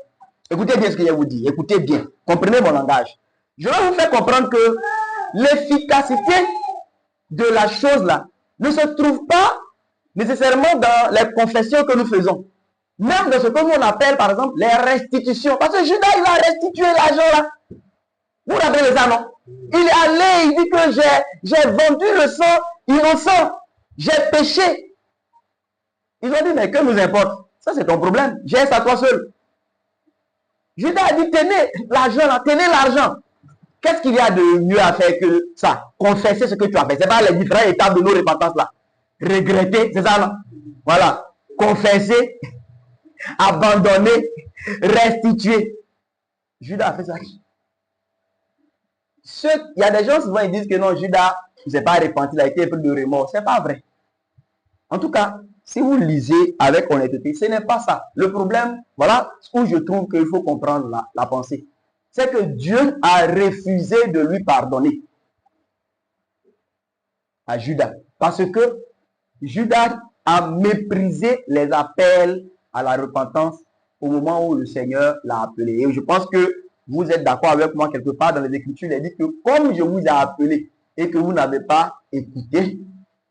Écoutez bien ce que je vous dis. Écoutez bien. Comprenez mon langage. Je vais vous faire comprendre que l'efficacité de la chose là ne se trouve pas nécessairement dans les confessions que nous faisons. Même dans ce que nous on appelle par exemple les restitutions. Parce que Judas, il a restitué l'argent là. Vous vous rappelez ça, non? Il est allé, il dit que j'ai vendu le sang innocent. J'ai péché. Ils ont dit, mais que nous importe? Ça, c'est ton problème. J'ai ça toi seul. Judas a dit, tenez l'argent là, tenez l'argent. Qu'est-ce qu'il y a de mieux à faire que ça? Confesser ce que tu as fait. Ce n'est pas les différentes étapes de nos repentances là. Regretter, c'est ça, non? Voilà. Confesser, abandonner, restituer. Judas a fait ça. Il y a des gens souvent ils disent que non, Judas ne s'est pas repenti, il a été pris de remords. Ce n'est pas vrai. En tout cas, si vous lisez avec honnêteté, ce n'est pas ça. Le problème, voilà où je trouve qu'il faut comprendre la pensée. c'est que Dieu a refusé de lui pardonner à Judas. Parce que Judas a méprisé les appels à la repentance au moment où le Seigneur l'a appelé. Et je pense que vous êtes d'accord avec moi quelque part dans les Écritures. Il dit que comme je vous ai appelé et que vous n'avez pas écouté,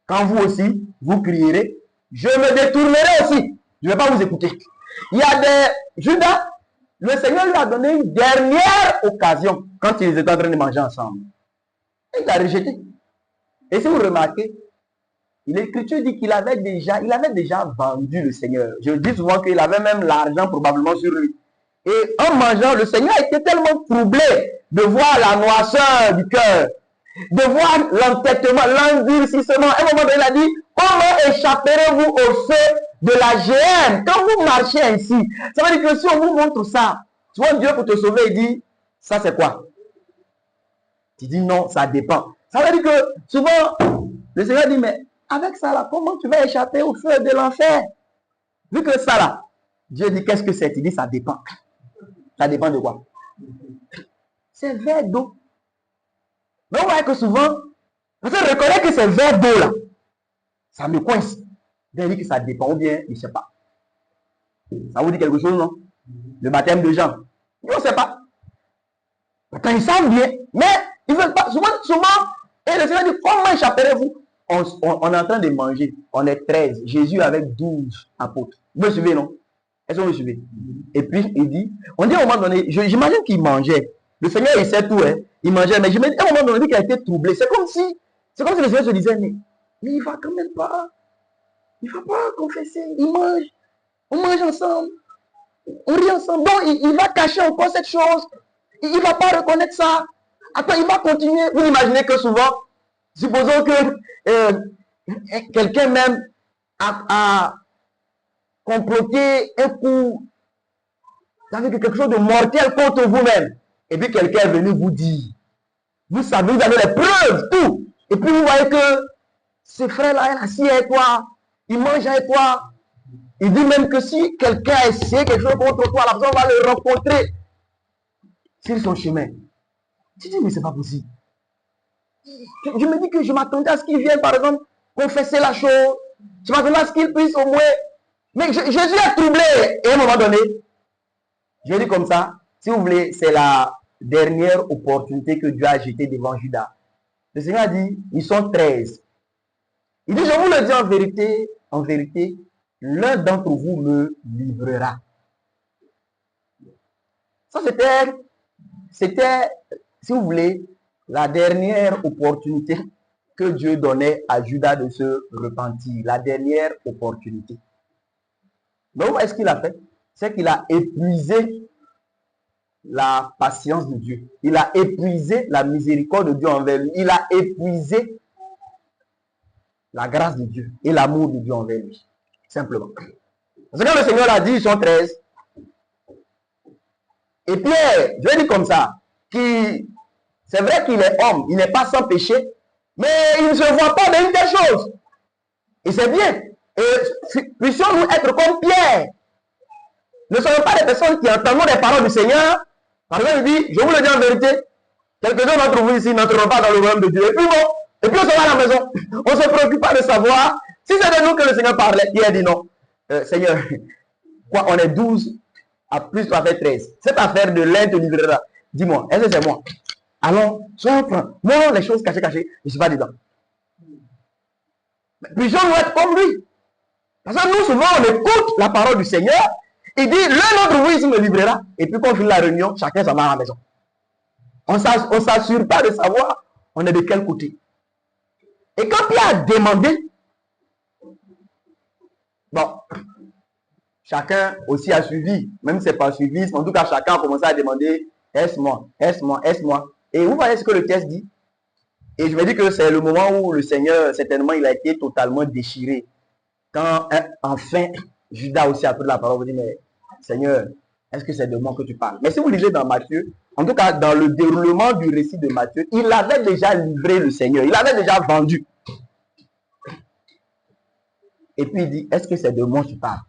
quand vous aussi, vous crierez, je me détournerai aussi. Je ne vais pas vous écouter. Il y a des... Judas, le Seigneur lui a donné une dernière occasion quand ils étaient en train de manger ensemble. Il l'a rejeté. Et si vous remarquez, l'Écriture dit qu'il avait déjà vendu le Seigneur. Je dis souvent qu'il avait même l'argent probablement sur lui. Et en mangeant, le Seigneur était tellement troublé de voir la noirceur du cœur, de voir l'entêtement, l'endurcissement. À un moment donné, il a dit, comment échapperez-vous au feu de la géhenne quand vous marchez ainsi? Ça veut dire que si on vous montre ça, tu vois Dieu pour te sauver, il dit, ça c'est quoi? Tu dis non, ça dépend. Ça veut dire que souvent, le Seigneur dit, mais avec ça là, comment tu vas échapper au feu de l'enfer? Vu que ça là, Dieu dit, qu'est-ce que c'est? Il dit, ça dépend. Ça dépend de quoi? C'est verre d'eau. Mais on voit que souvent, parce que reconnaît que c'est verre d'eau là, ça me coince. Il dit que ça dépend ou bien, il ne sait pas. Ça vous dit quelque chose, non? Le baptême de Jean. On ne sait pas. Quand ils savent bien, mais ils ne veulent pas. Souvent, et le Seigneur dit, comment échapperez-vous? On est en train de manger. On est 13. Jésus avec 12 apôtres. Vous me suivez, non? Est-ce que vous me suivez? Et puis, il dit, on dit à un moment donné, j'imagine qu'il mangeait. Le Seigneur, il sait tout, hein. Il mangeait, mais j'imagine à un moment donné qu'il a été troublé. C'est comme si le Seigneur se disait, mais il va quand même pas. Il ne va pas confesser. Il mange. On mange ensemble. On rit ensemble. Donc, il va cacher encore cette chose. Il ne va pas reconnaître ça. Après, il va continuer. Vous imaginez que souvent, supposons que quelqu'un même a comploté un coup, avec quelque chose de mortel contre vous-même. Et puis quelqu'un est venu vous dire, vous savez, vous avez les preuves, tout. Et puis vous voyez que ce frère-là est assis avec toi, il mange avec toi. Il dit même que si quelqu'un a essayé quelque chose contre toi, la personne va le rencontrer sur son chemin. Tu dis, mais c'est pas possible. Je me dis que je m'attendais à ce qu'il vienne, par exemple, confesser la chose. Je m'attendais à ce qu'il puisse au moins. Mais Jésus est troublé. Et à un moment donné, je dis comme ça, si vous voulez, c'est la dernière opportunité que Dieu a jetée devant Judas. Le Seigneur a dit, ils sont 13. Il dit, je vous le dis en vérité, l'un d'entre vous me livrera. Ça, c'était, si vous voulez, la dernière opportunité que Dieu donnait à Judas de se repentir. La dernière opportunité. Donc, est-ce qu'il a fait? C'est qu'il a épuisé la patience de Dieu. Il a épuisé la miséricorde de Dieu envers lui. Il a épuisé la grâce de Dieu et l'amour de Dieu envers lui. Simplement. Parce que quand le Seigneur a dit, ils sont 13. Et Pierre, je vais dire comme ça, c'est vrai qu'il est homme, il n'est pas sans péché, mais il ne se voit pas de une telle chose. Et c'est bien. Et puissions-nous être comme Pierre. Ne soyons pas des personnes qui entendent les paroles du Seigneur. Par exemple, il dit, je vous le dis en vérité, quelques-uns d'entre vous ici n'entreront pas dans le royaume de Dieu. Et puis bon, et puis on se va à la maison. On ne se préoccupe pas de savoir si c'est de nous que le Seigneur parlait. Pierre dit non. Seigneur, quoi, on est 12 à plus tu as fait 13. Cette affaire de l'un te livrera. Dis-moi, est-ce que c'est moi? Allons, sois franc. Moi, les choses cachées, je ne suis pas dedans. Puissions-nous être comme lui. Parce que nous, souvent, on écoute la parole du Seigneur. Il dit, l'un d'entre vous ici me livrera. Et puis, quand on finit la réunion, chacun s'en va à la maison. On ne s'assure pas de savoir on est de quel côté. Et quand Pierre a demandé, bon, chacun aussi a suivi, même si ce n'est pas suivi, en tout cas, chacun a commencé à demander, est-ce moi, est-ce moi, est-ce moi. Et vous voyez ce que le texte dit. Et je me dis que c'est le moment où le Seigneur, certainement, il a été totalement déchiré. Quand enfin, Judas aussi a pris la parole, il dit, mais Seigneur, est-ce que c'est de moi que tu parles? Mais si vous lisez dans Matthieu, en tout cas dans le déroulement du récit de Matthieu, il avait déjà livré le Seigneur, il avait déjà vendu. Et puis il dit, est-ce que c'est de moi que tu parles?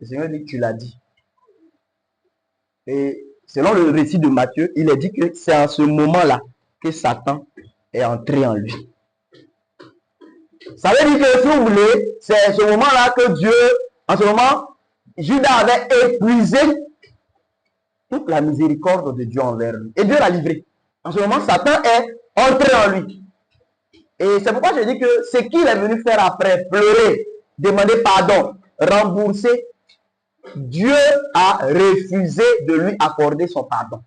Le Seigneur dit, tu l'as dit. Et selon le récit de Matthieu, il est dit que c'est à ce moment-là que Satan est entré en lui. Ça veut dire que, si vous voulez, c'est à ce moment-là que Dieu, en ce moment, Judas avait épuisé toute la miséricorde de Dieu envers lui. Et Dieu l'a livré. En ce moment, Satan est entré en lui. Et c'est pourquoi je dis que ce qu'il est venu faire après, pleurer, demander pardon, rembourser, Dieu a refusé de lui accorder son pardon.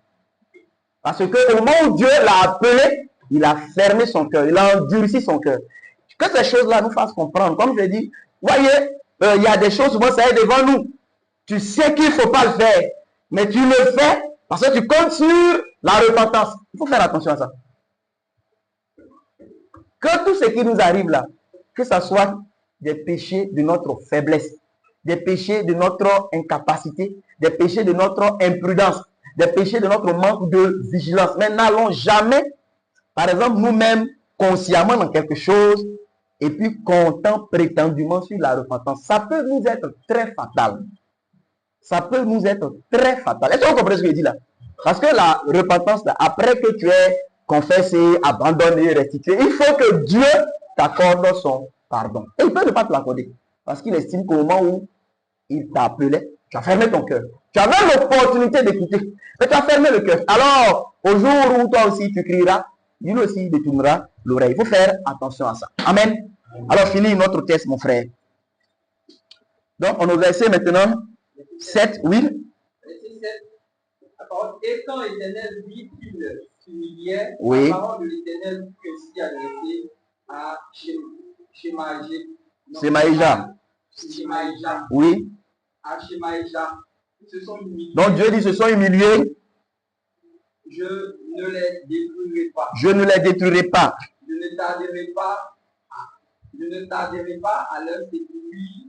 Parce que au moment où Dieu l'a appelé, il a fermé son cœur, il a endurci son cœur. Que ces choses-là nous fassent comprendre. Comme je dis, voyez, il y a des choses, souvent ça est devant nous. Tu sais qu'il ne faut pas le faire, mais tu le fais parce que tu comptes sur la repentance. Il faut faire attention à ça. Que tout ce qui nous arrive là, que ce soit des péchés de notre faiblesse, des péchés de notre incapacité, des péchés de notre imprudence, des péchés de notre manque de vigilance. Mais n'allons jamais, par exemple, nous-mêmes, consciemment dans quelque chose, et puis comptant prétendument sur la repentance. Ça peut nous être très fatal. Ça peut nous être très fatal. Est-ce que vous comprenez ce que je dis là? Parce que la repentance, là, après que tu aies confessé, abandonné, restitué, il faut que Dieu t'accorde son pardon. Et il peut ne pas te l'accorder. Parce qu'il estime qu'au moment où il t'appelait, tu as fermé ton cœur. Tu avais l'opportunité d'écouter, mais tu as fermé le cœur. Alors, au jour où toi aussi tu crieras, lui aussi détournera l'oreille. Il faut faire attention à ça. Amen. Alors, finis notre test, mon frère. Donc, on a versé maintenant 7, oui. Verset 7. La parole, et quand l'Éternel vit qu'il s'humiliait, Oui. la parole de l'Éternel fut ainsi adressée à Shemaïja. Oui. À Shemaïja. Ils se sont humiliés. Donc Dieu dit, se sont humiliés. Je ne les détruirai pas. Je ne les détruirai pas. Je ne tarderai pas à leur séduire,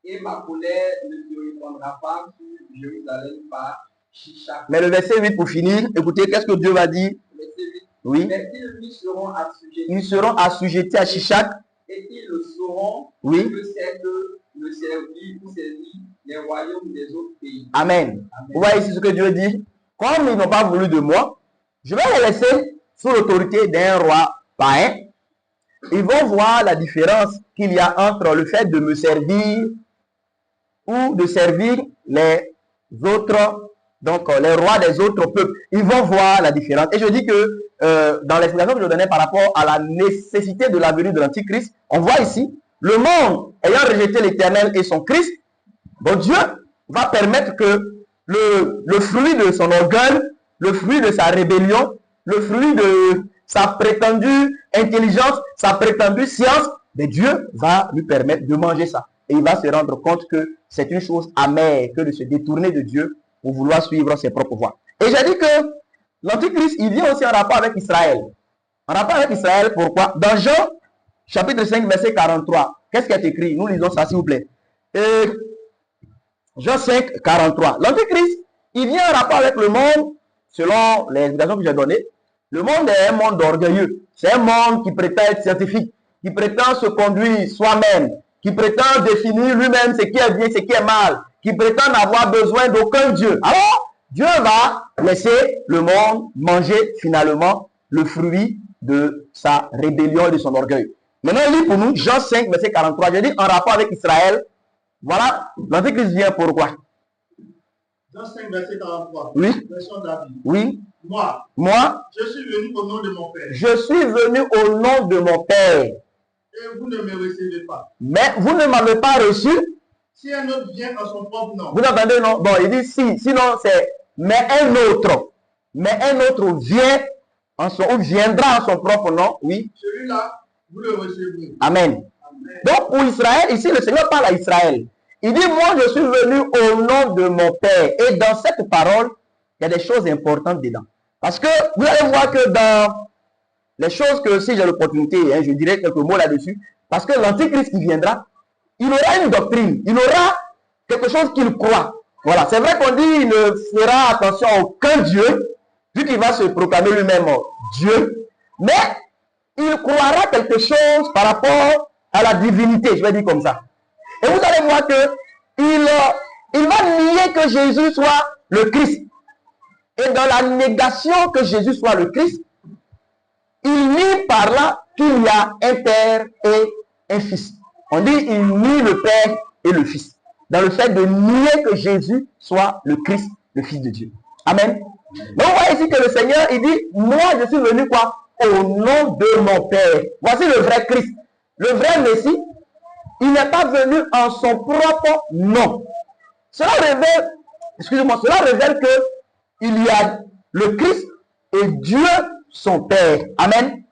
et ma colère ne se répandra pas sur Jérusalem par Shishak. Mais le verset 8 pour finir, écoutez, qu'est-ce que Dieu va dire? Verset 8. Oui. Mais ils lui seront assujettis. Ils seront assujettis à Shishak. Et ils le sauront. Oui. Que c'est que le servir ou servir les royaumes des autres pays. Amen. Vous voyez ici ce que Dieu dit? Comme ils n'ont pas voulu de moi, je vais les laisser sous l'autorité d'un roi païen. Ils vont voir la différence qu'il y a entre le fait de me servir ou de servir les autres, donc les rois des autres peuples. Ils vont voir la différence. Et je dis que dans l'explication que je donnais par rapport à la nécessité de la venue de l'Antichrist, on voit ici, le monde ayant rejeté l'Éternel et son Christ, bon, Dieu va permettre que le fruit de son orgueil, le fruit de sa rébellion, le fruit de sa prétendue intelligence, sa prétendue science, mais Dieu va lui permettre de manger ça. Et il va se rendre compte que c'est une chose amère que de se détourner de Dieu pour vouloir suivre ses propres voies. Et j'ai dit que l'Antichrist, il vient aussi en rapport avec Israël. En rapport avec Israël, pourquoi? Dans Jean, chapitre 5, verset 43, qu'est-ce qui est écrit? Nous lisons ça, s'il vous plaît. Jean 5, 43. L'Antichrist, il vient en rapport avec le monde, selon les explications que j'ai données. Le monde est un monde orgueilleux. C'est un monde qui prétend être scientifique, qui prétend se conduire soi-même, qui prétend définir lui-même ce qui est bien, ce qui est mal, qui prétend n'avoir besoin d'aucun Dieu. Alors, Dieu va laisser le monde manger finalement le fruit de sa rébellion et de son orgueil. Maintenant, il lit pour nous Jean 5, verset 43. Je dis en rapport avec Israël, voilà, l'Antichrist vient pourquoi? Jean 5, verset 43. Oui. Version David. Oui. Moi, je suis venu au nom de mon Père. Je suis venu au nom de mon Père. Et vous ne me recevez pas. Mais vous ne m'avez pas reçu. Si un autre vient en son propre nom. Vous entendez, non? Bon, il dit si. Sinon, c'est mais un autre. Mais un autre vient en son, ou viendra en son propre nom. Oui. Celui-là, vous le recevrez. Amen. Donc, pour Israël, ici, le Seigneur parle à Israël. Il dit, moi, je suis venu au nom de mon Père. Et dans cette parole, il y a des choses importantes dedans. Parce que vous allez voir que dans les choses que, si j'ai l'opportunité, je dirais quelques mots là-dessus, parce que l'Antichrist qui viendra, il aura une doctrine, il aura quelque chose qu'il croit. Voilà, c'est vrai qu'on dit il ne fera attention à aucun Dieu, vu qu'il va se proclamer lui-même Dieu, mais il croira quelque chose par rapport à la divinité, je vais dire comme ça. Et vous allez voir que il il va nier que Jésus soit le Christ. Et dans la négation que Jésus soit le Christ, il nie par là qu'il y a un Père et un Fils. On dit il nie le Père et le Fils. Dans le fait de nier que Jésus soit le Christ, le Fils de Dieu. Amen. Donc on voit ici que le Seigneur, il dit, moi je suis venu quoi? Au nom de mon Père. Voici le vrai Christ. Le vrai Messie, il n'est pas venu en son propre nom. Cela révèle, cela révèle que il y a le Christ et Dieu son Père. Amen.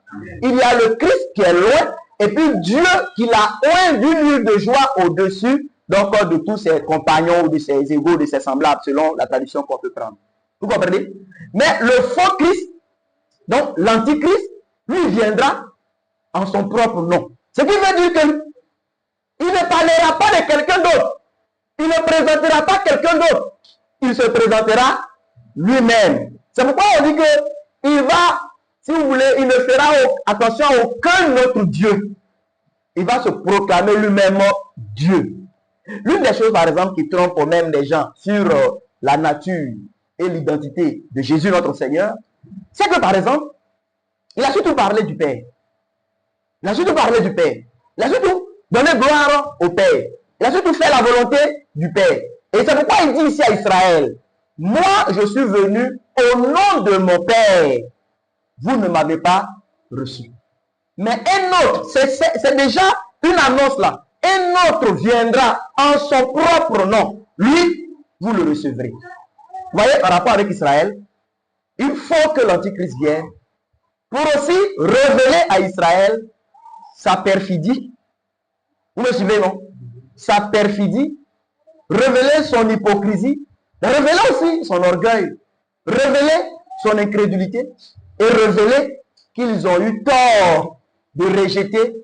Il y a le Christ qui est loin et puis Dieu qui l'a oint d'une huile de joie au-dessus donc de tous ses compagnons ou de ses égaux, de ses semblables, selon la tradition qu'on peut prendre. Vous comprenez? Mais le faux Christ, donc l'antichrist, lui viendra en son propre nom. Ce qui veut dire que il ne parlera pas de quelqu'un d'autre. Il ne présentera pas quelqu'un d'autre. Il se présentera lui-même. C'est pourquoi on dit que il va, si vous voulez, il ne fera attention à aucun autre Dieu. Il va se proclamer lui-même Dieu. L'une des choses, par exemple, qui trompe même les gens sur la nature et l'identité de Jésus, notre Seigneur, c'est que, par exemple, il a surtout parlé du Père. Il a surtout parlé du Père. Il a surtout donné gloire au Père. Il a surtout fait la volonté du Père. Et c'est pourquoi il dit ici à Israël, moi, je suis venu au nom de mon Père. Vous ne m'avez pas reçu. Mais un autre, c'est déjà une annonce là. Un autre viendra en son propre nom. Lui, vous le recevrez. Vous voyez, en rapport avec Israël, il faut que l'Antichrist vienne pour aussi révéler à Israël sa perfidie. Vous me suivez, non? Sa perfidie, révéler son hypocrisie, révéler aussi son orgueil, révéler son incrédulité et révéler qu'ils ont eu tort de rejeter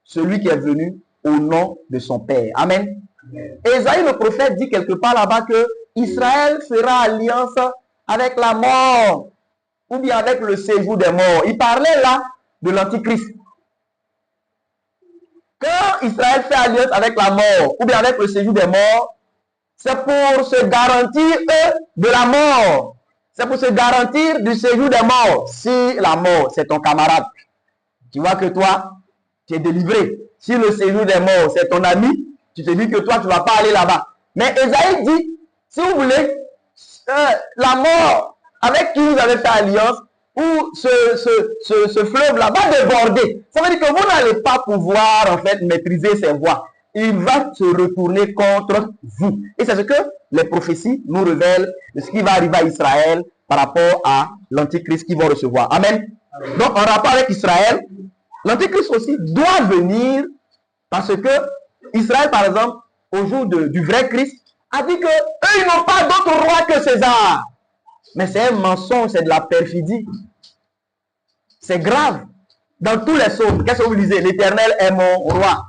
celui qui est venu au nom de son Père. Amen. Ésaïe le prophète dit quelque part là-bas que Israël fera alliance avec la mort ou bien avec le séjour des morts. Il parlait là de l'Antichrist. Quand Israël fait alliance avec la mort ou bien avec le séjour des morts, c'est pour se garantir eux de la mort. C'est pour se garantir du séjour des morts. Si la mort, c'est ton camarade, tu vois que toi, tu es délivré. Si le séjour des morts, c'est ton ami, tu te dis que toi, tu ne vas pas aller là-bas. Mais Ésaïe dit, si vous voulez, la mort avec qui vous avez fait alliance, ou ce fleuve-là va déborder. Ça veut dire que vous n'allez pas pouvoir, en fait, maîtriser ses voies. Il va se retourner contre vous. Et c'est ce que les prophéties nous révèlent de ce qui va arriver à Israël par rapport à l'Antichrist qu'ils vont recevoir. Amen. Donc, en rapport avec Israël, l'Antichrist aussi doit venir parce que Israël, par exemple, au jour du vrai Christ, a dit que eux, ils n'ont pas d'autre roi que César. Mais c'est un mensonge, c'est de la perfidie. C'est grave. Dans tous les psaumes, qu'est-ce que vous lisez? L'Éternel est mon roi.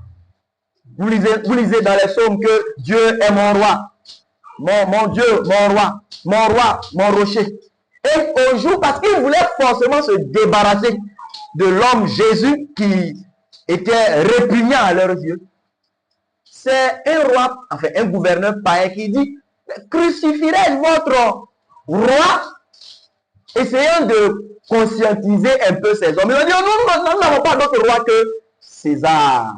Vous lisez dans les psaumes que Dieu est mon roi. Mon Dieu, mon roi, mon rocher. Et au jour, parce qu'ils voulaient forcément se débarrasser de l'homme Jésus qui était répugnant à leurs yeux, c'est un roi, enfin un gouverneur païen qui dit, crucifierai votre roi, essayant de conscientiser un peu ces hommes. Ils ont dit, nous n'avons pas d'autre roi que César.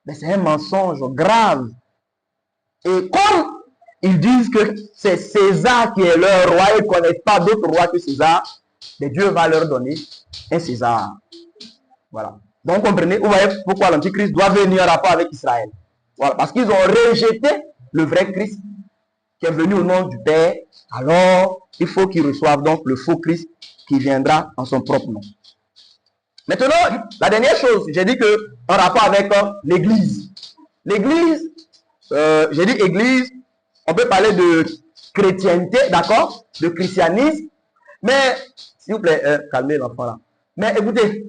Mais c'est un mensonge grave. Et comme ils disent que c'est César qui est leur roi, ils ne connaissent pas d'autre roi que César, mais Dieu va leur donner un César. Voilà. Donc, comprenez, vous voyez pourquoi l'Antichrist doit venir en rapport avec Israël. Voilà. Parce qu'ils ont rejeté le vrai Christ qui est venu au nom du Père. Alors, il faut qu'ils reçoivent donc le faux Christ qui viendra en son propre nom. Maintenant, la dernière chose, j'ai dit que en rapport avec l'Église. L'Église, j'ai dit Église, on peut parler de chrétienté, d'accord, de christianisme, mais, s'il vous plaît, calmez l'enfant là. Mais écoutez,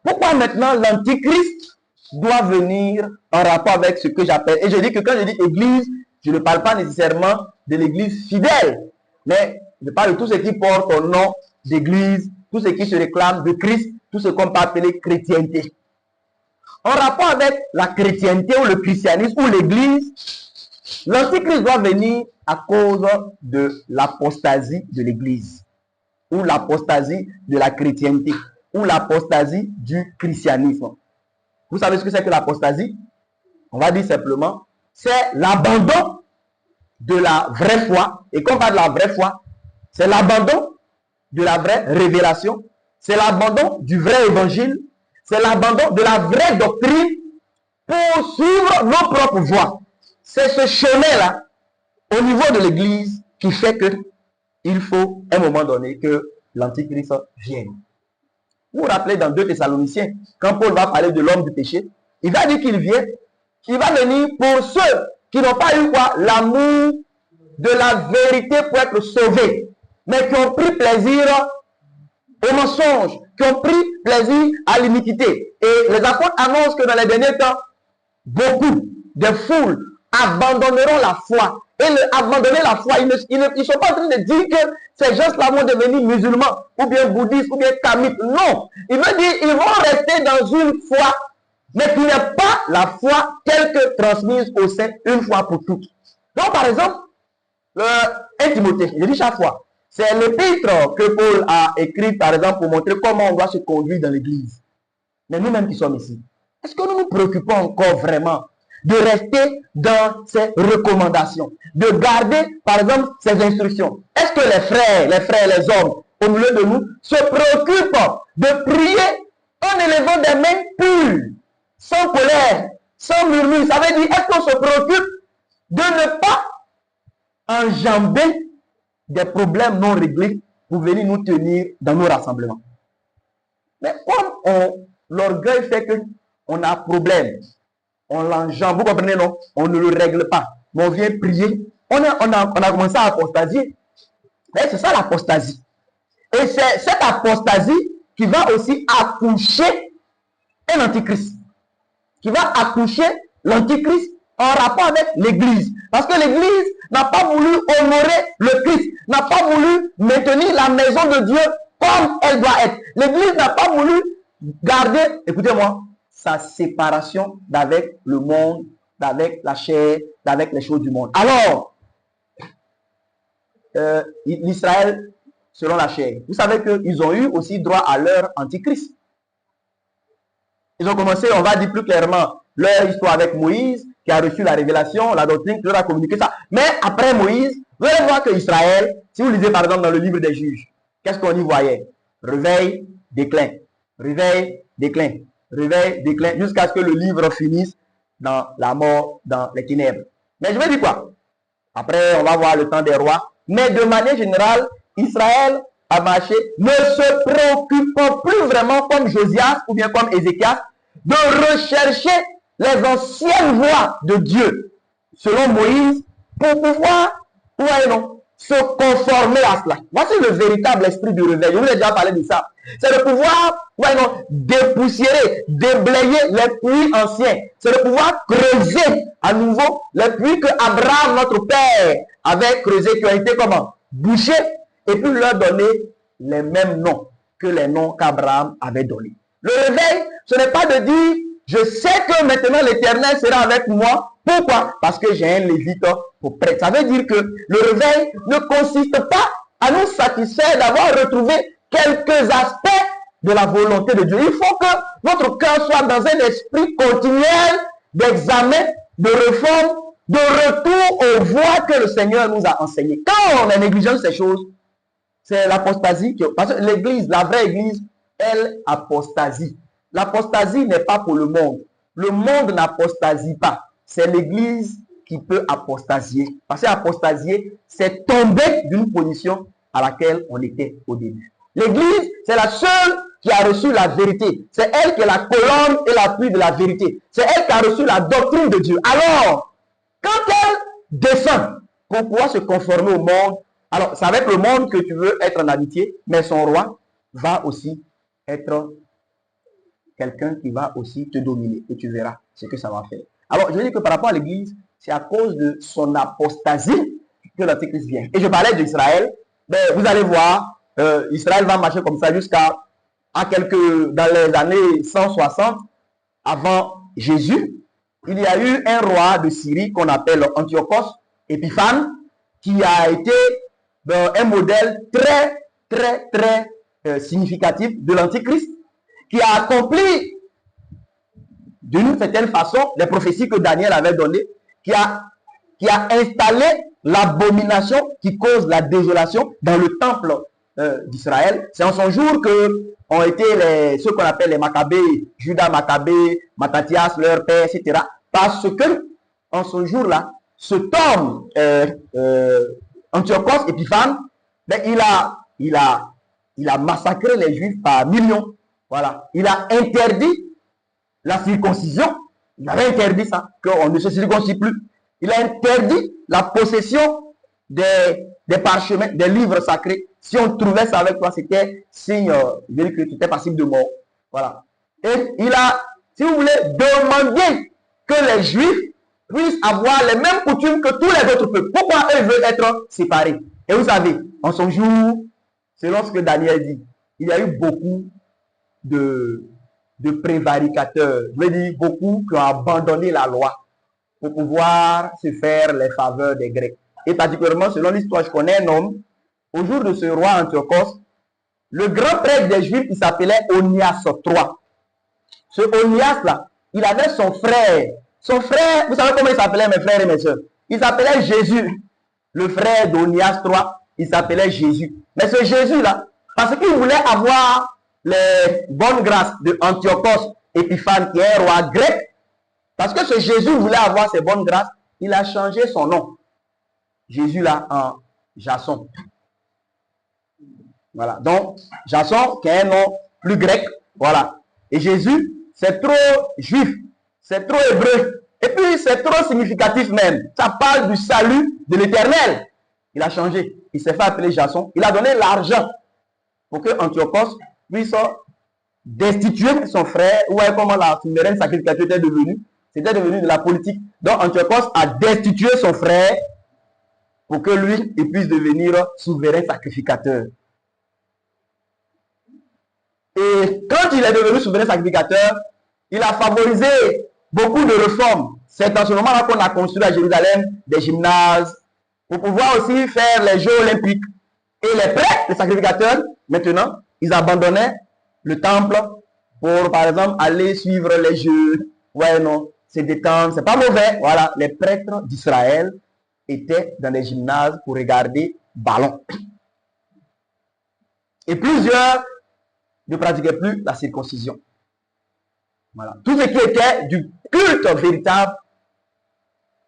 pourquoi maintenant l'Antichrist doit venir en rapport avec ce que j'appelle, et je dis que quand je dis Église, je ne parle pas nécessairement de l'Église fidèle, mais je parle de tout ce qui porte au nom d'Église, tout ce qui se réclame de Christ, tout ce qu'on peut appeler chrétienté. en rapport avec la chrétienté ou le christianisme ou l'église, l'antichrist doit venir à cause de l'apostasie de l'église, ou l'apostasie de la chrétienté, ou l'apostasie du christianisme. Vous savez ce que c'est que l'apostasie? On va dire simplement, c'est l'abandon de la vraie foi. Et quand on parle de la vraie foi, c'est l'abandon de la vraie révélation, c'est l'abandon du vrai évangile, c'est l'abandon de la vraie doctrine pour suivre nos propres voies. C'est ce chemin-là, au niveau de l'église, qui fait que il faut, à un moment donné, que l'antichrist vienne. Vous vous rappelez dans 2 Thessaloniciens, quand Paul va parler de l'homme du péché, il va dire qu'il vient, qu'il va venir pour ceux qui n'ont pas eu quoi? L'amour de la vérité pour être sauvés, mais qui ont pris plaisir au mensonge, qui ont pris plaisir à l'iniquité. Et les apôtres annoncent que dans les derniers temps, beaucoup de foules abandonneront la foi. Et abandonner la foi, ils ne sont pas en train de dire que ces gens-là vont devenir musulmans, ou bien bouddhistes, ou bien kamites. Non. Il veut dire qu'ils vont rester dans une foi, mais qui n'est pas la foi telle que transmise au sein une fois pour toutes. Donc, par exemple, 1 Timothée, je dis chaque fois, c'est l'épître que Paul a écrit, par exemple, pour montrer comment on doit se conduire dans l'église. Mais nous-mêmes qui sommes ici, est-ce que nous nous préoccupons encore vraiment de rester dans ces recommandations, de garder, par exemple, ces instructions? Est-ce que les frères, les hommes, au milieu de nous, se préoccupent de prier en élevant des mains pures, sans colère, sans murmure? Ça veut dire, est-ce qu'on se préoccupe de ne pas enjamber des problèmes non réglés pour venir nous tenir dans nos rassemblements? Mais comme l'orgueil fait qu'on a un problème, on l'enjambe, vous comprenez, non? On ne le règle pas, mais on vient prier. On a commencé à apostasier. C'est ça l'apostasie. Et c'est cette apostasie qui va aussi accoucher un antichrist. Qui va accoucher l'antichrist en rapport avec l'église. Parce que l'église n'a pas voulu honorer le Christ, n'a pas voulu maintenir la maison de Dieu comme elle doit être. L'église n'a pas voulu garder, écoutez-moi, sa séparation d'avec le monde, d'avec la chair, d'avec les choses du monde. Alors, l'Israël, selon la chair, vous savez qu'ils ont eu aussi droit à leur antichrist. Ils ont commencé, on va dire plus clairement, leur histoire avec Moïse, qui a reçu la révélation, la doctrine, qui leur a communiqué ça. Mais après Moïse, vous allez voir que Israël, si vous lisez par exemple dans le livre des Juges, qu'est-ce qu'on y voyait? Réveil, déclin, réveil, déclin, réveil, déclin, jusqu'à ce que le livre finisse dans la mort, dans les ténèbres. Mais je vais dire quoi? Après, on va voir le temps des rois. Mais de manière générale, Israël a marché, ne se préoccupant plus vraiment comme Josias ou bien comme Ézéchias, de rechercher les anciennes voies de Dieu, selon Moïse, pour pouvoir, se conformer à cela. Voici le véritable esprit du réveil. Je vous ai déjà parlé de ça. C'est de pouvoir, dépoussiérer, déblayer les puits anciens. C'est de pouvoir creuser à nouveau les puits que Abraham, notre père, avait creusés, qui ont été comment? Bouchés, et puis leur donner les mêmes noms que les noms qu'Abraham avait donnés. Le réveil, ce n'est pas de dire, je sais que maintenant l'Éternel sera avec moi. Pourquoi? Parce que j'ai un lévite pour prêtre. Ça veut dire que le réveil ne consiste pas à nous satisfaire d'avoir retrouvé quelques aspects de la volonté de Dieu. Il faut que notre cœur soit dans un esprit continuel d'examen, de réforme, de retour aux voies que le Seigneur nous a enseignées. Quand on est négligent de ces choses, c'est l'apostasie. Parce que l'église, la vraie église, elle apostasie. L'apostasie n'est pas pour le monde. Le monde n'apostasie pas. C'est l'église qui peut apostasier. Parce que apostasier, c'est tomber d'une position à laquelle on était au début. L'église, c'est la seule qui a reçu la vérité. C'est elle qui est la colonne et l'appui de la vérité. C'est elle qui a reçu la doctrine de Dieu. Alors, quand elle descend pour pouvoir se conformer au monde, alors c'est avec le monde que tu veux être en amitié, mais son roi va aussi être quelqu'un qui va aussi te dominer. Et tu verras ce que ça va faire. Alors, je veux dire que par rapport à l'église, c'est à cause de son apostasie que l'antichrist vient. Et je parlais d'Israël. Ben, vous allez voir, Israël va marcher comme ça jusqu'à dans les années 160 avant Jésus, il y a eu un roi de Syrie qu'on appelle Antiochos Épiphane, qui a été un modèle très significatif de l'Antichrist, qui a accompli d'une certaine façon les prophéties que Daniel avait données, qui a installé l'abomination qui cause la désolation dans le temple d'Israël. C'est en son jour que ont été ceux qu'on appelle les Maccabées, Judas Maccabée, Mattathias, leur père, etc. Parce que en ce jour-là, cet homme, Antiochos Épiphane, ben, il a massacré les Juifs par millions. Voilà. Il a interdit la circoncision. Il avait interdit ça, qu'on ne se circoncie plus. Il a interdit la possession des parchemins, des livres sacrés. Si on trouvait ça avec toi, c'était signe que tu étais passible de mort. Voilà. Et il a, si vous voulez, demandé que les Juifs puissent avoir les mêmes coutumes que tous les autres peuples. Pourquoi eux veulent être séparés? Et vous savez, en son jour, selon ce que Daniel dit, il y a eu beaucoup de prévaricateurs. Je veux dire, beaucoup qui ont abandonné la loi pour pouvoir se faire les faveurs des Grecs. Et particulièrement, selon l'histoire, je connais un homme, au jour de ce roi Antiochos, le grand prêtre des Juifs, il s'appelait Onias III. Ce Onias-là, il avait son frère. Son frère, vous savez comment il s'appelait, mes frères et mes soeurs? Il s'appelait Jésus. Le frère d'Onias III, il s'appelait Jésus. Mais ce Jésus-là, parce qu'il voulait avoir les bonnes grâces de Antiochos Épiphane, qui est un roi grec, parce que ce Jésus voulait avoir ses bonnes grâces, il a changé son nom. Jésus là en Jason. Voilà. Donc, Jason, qui est un nom plus grec. Voilà. Et Jésus, c'est trop juif. C'est trop hébreu. Et puis, c'est trop significatif même. Ça parle du salut de l'Éternel. Il a changé. Il s'est fait appeler Jason. Il a donné l'argent pour que Antiochos puisse destituer son frère. Vous voyez comment la souveraine sacrificature était devenue. C'était devenu de la politique. Donc, Antiochos a destitué son frère pour que lui, il puisse devenir souverain sacrificateur. Et quand il est devenu souverain sacrificateur, il a favorisé beaucoup de réformes. C'est en ce moment-là qu'on a construit à Jérusalem des gymnases pour pouvoir aussi faire les Jeux olympiques. Et les prêtres, les sacrificateurs, maintenant, ils abandonnaient le temple pour, par exemple, aller suivre les Jeux. Ouais, non, c'est détendre, c'est pas mauvais. Voilà, les prêtres d'Israël étaient dans les gymnases pour regarder ballon. Et plusieurs ne pratiquaient plus la circoncision. Voilà. Tout ce qui était du culte véritable,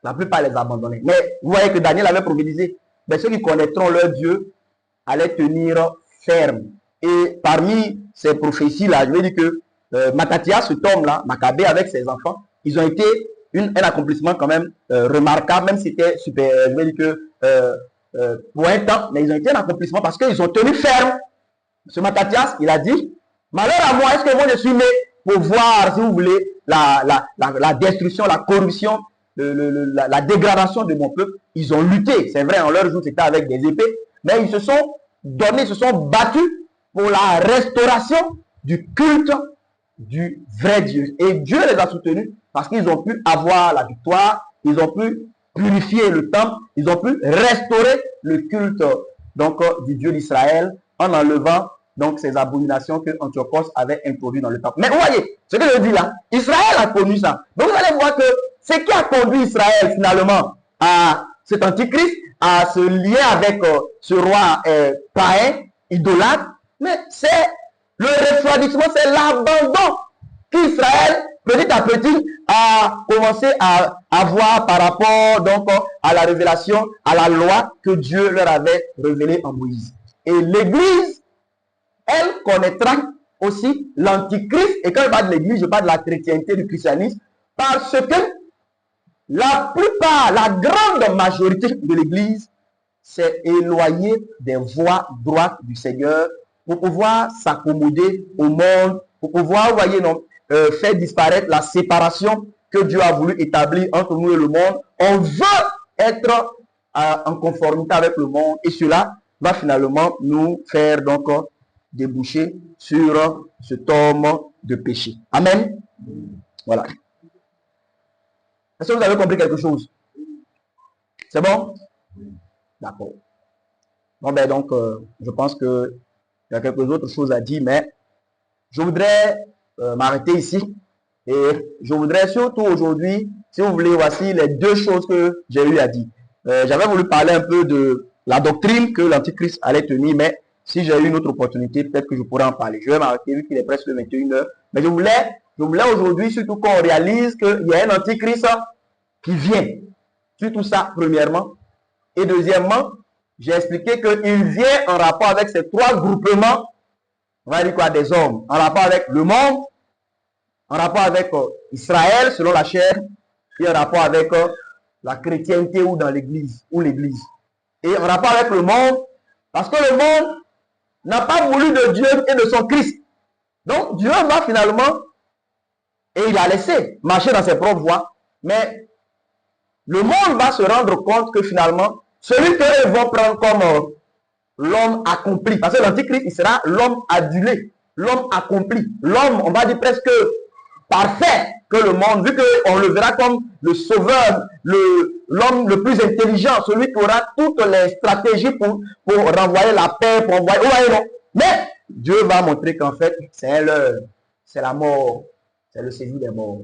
la plupart les abandonnaient. Mais vous voyez que Daniel avait prophétisé, mais ceux qui connaîtront leur Dieu allaient tenir ferme. Et parmi ces prophéties-là, je veux dire que Mattathias, cet homme-là, Maccabée avec ses enfants, ils ont été un accomplissement quand même remarquable, même si c'était super, je veux dire que pour un temps, mais ils ont été un accomplissement parce qu'ils ont tenu ferme. Ce Mattathias, il a dit, malheur à moi, est-ce que moi je suis né pour voir, si vous voulez, la destruction, la corruption, la dégradation de mon peuple? Ils ont lutté, c'est vrai, en leur jour c'était avec des épées, mais ils se sont donnés, se sont battus pour la restauration du culte du vrai Dieu. Et Dieu les a soutenus parce qu'ils ont pu avoir la victoire, ils ont pu purifier le temple, ils ont pu restaurer le culte donc du Dieu d'Israël en enlevant donc ces abominations que Antiochos avait introduites dans le temple. Mais vous voyez, ce que je dis là, Israël a connu ça. Donc vous allez voir que ce qui a conduit Israël finalement à cet antichrist, à se lier avec ce roi païen, idolâtre, mais c'est le refroidissement, c'est l'abandon qu'Israël, petit à petit, a commencé à avoir par rapport donc à la révélation, à la loi que Dieu leur avait révélée en Moïse. Et l'Église, elle connaîtra aussi l'Antichrist. Et quand je parle de l'Église, je parle de la chrétienté, du christianisme, parce que la plupart, la grande majorité de l'Église s'est éloignée des voies droites du Seigneur pour pouvoir s'accommoder au monde, pour pouvoir, vous voyez, non, faire disparaître la séparation que Dieu a voulu établir entre nous et le monde. On veut être en conformité avec le monde et cela va finalement nous faire donc déboucher sur cet homme de péché. Amen. Voilà. Est-ce que vous avez compris quelque chose? C'est bon? D'accord. Bon, ben donc, je pense qu'il y a quelques autres choses à dire, mais je voudrais m'arrêter ici. Et je voudrais surtout aujourd'hui, si vous voulez, voici les deux choses que j'ai eu à dire. J'avais voulu parler un peu de la doctrine que l'Antichrist allait tenir, mais si j'ai eu une autre opportunité, peut-être que je pourrais en parler. Je vais m'arrêter vu qu'il est presque 21h. Mais je voulais aujourd'hui surtout qu'on réalise qu'il y a un Antichrist qui vient. Surtout ça, premièrement. Et deuxièmement, j'ai expliqué qu'il vient en rapport avec ces trois groupements, on va dire quoi, des hommes, en rapport avec le monde, en rapport avec Israël, selon la chair, et en rapport avec la chrétienté ou dans l'église, ou l'église. Et en rapport avec le monde, parce que le monde n'a pas voulu de Dieu et de son Christ. Donc, Dieu va finalement, et il a laissé marcher dans ses propres voies, mais le monde va se rendre compte que finalement, celui qu'ils vont prendre comme l'homme accompli, parce que l'Antichrist, il sera l'homme adulé, l'homme accompli, l'homme, on va dire presque parfait que le monde, vu qu'on le verra comme le sauveur, l'homme le plus intelligent, celui qui aura toutes les stratégies pour renvoyer la paix, pour envoyer... Ouais, non. Mais Dieu va montrer qu'en fait, c'est la mort, c'est le séjour des morts.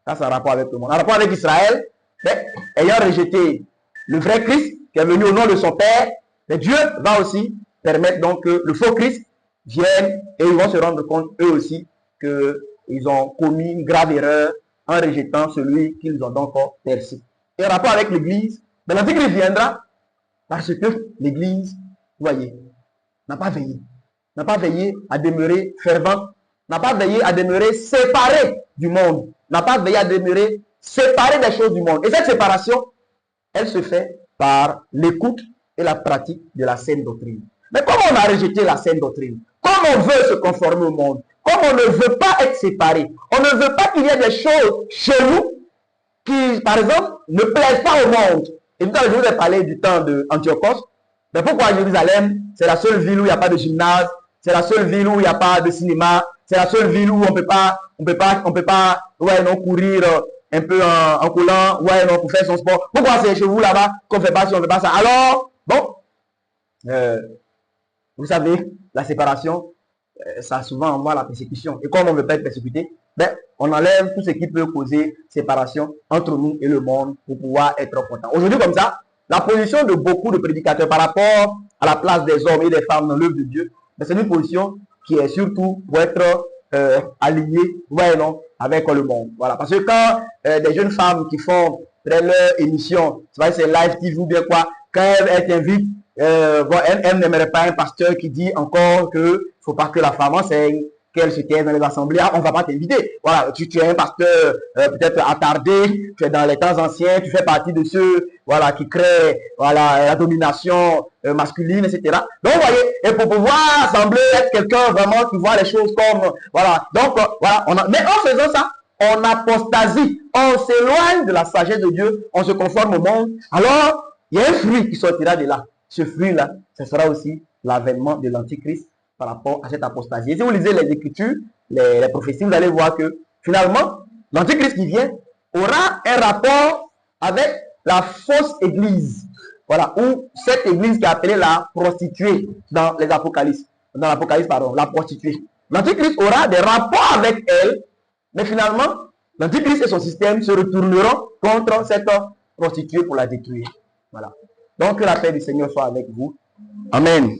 Ça, c'est en rapport avec le monde. En rapport avec Israël, mais, ayant rejeté le vrai Christ, qui est venu au nom de son Père, mais Dieu va aussi permettre donc que le faux Christ vienne et ils vont se rendre compte, eux aussi, qu'ils ont commis une grave erreur en rejetant celui qu'ils ont donc percé. Et en rapport avec l'Église, ben, l'Antichrist viendra parce que l'Église, vous voyez, n'a pas veillé à demeurer fervent, n'a pas veillé à demeurer séparé du monde, n'a pas veillé à demeurer séparé des choses du monde. Et cette séparation, elle se fait par l'écoute et la pratique de la saine doctrine. Mais comme on a rejeté la saine doctrine, comme on veut se conformer au monde, comme on ne veut pas être séparé, on ne veut pas qu'il y ait des choses chez nous qui, par exemple, ne plaisent pas au monde. Et tout à l'heure, je vous ai parlé du temps d'Antiochos. Mais pourquoi Jérusalem, c'est la seule ville où il n'y a pas de gymnase, c'est la seule ville où il n'y a pas de cinéma, c'est la seule ville où on peut pas, ouais, non, courir un peu en coulant, ouais, non, pour faire son sport. Pourquoi c'est chez vous là-bas qu'on ne fait pas si on ne fait pas ça? Alors, bon, vous savez, la séparation, ça souvent envoie la persécution. Et comme on ne veut pas être persécuté, ben, on enlève tout ce qui peut causer séparation entre nous et le monde pour pouvoir être content. Aujourd'hui, comme ça, la position de beaucoup de prédicateurs par rapport à la place des hommes et des femmes dans l'œuvre de Dieu, ben, c'est une position qui est surtout pour être alignée, ouais, non, avec le monde. Voilà. Parce que quand des jeunes femmes qui font leur émission, c'est live TV ou bien quoi, quand elles t'invitent, bon, elle n'aimerait pas un pasteur qui dit encore que il faut pas que la femme enseigne, qu'elle se taise dans les assemblées. On va pas t'inviter. Voilà, tu es un pasteur peut-être attardé, tu es dans les temps anciens, tu fais partie de ceux, voilà, qui créent, voilà, la domination masculine, etc. Donc, vous voyez, et pour pouvoir sembler être quelqu'un vraiment qui voit les choses comme, voilà. Donc, voilà, mais en faisant ça, on apostasie, on s'éloigne de la sagesse de Dieu, on se conforme au monde. Alors, il y a un fruit qui sortira de là. Ce fruit-là, ce sera aussi l'avènement de l'Antichrist par rapport à cette apostasie. Et si vous lisez les Écritures, les prophéties, vous allez voir que finalement, l'Antichrist qui vient aura un rapport avec la fausse église. Voilà, ou cette église qui est appelée la prostituée dans les Apocalypses. Dans l'Apocalypse, pardon, la prostituée. L'Antichrist aura des rapports avec elle, mais finalement, l'Antichrist et son système se retourneront contre cette prostituée pour la détruire. Voilà. Donc, que la paix du Seigneur soit avec vous. Amen.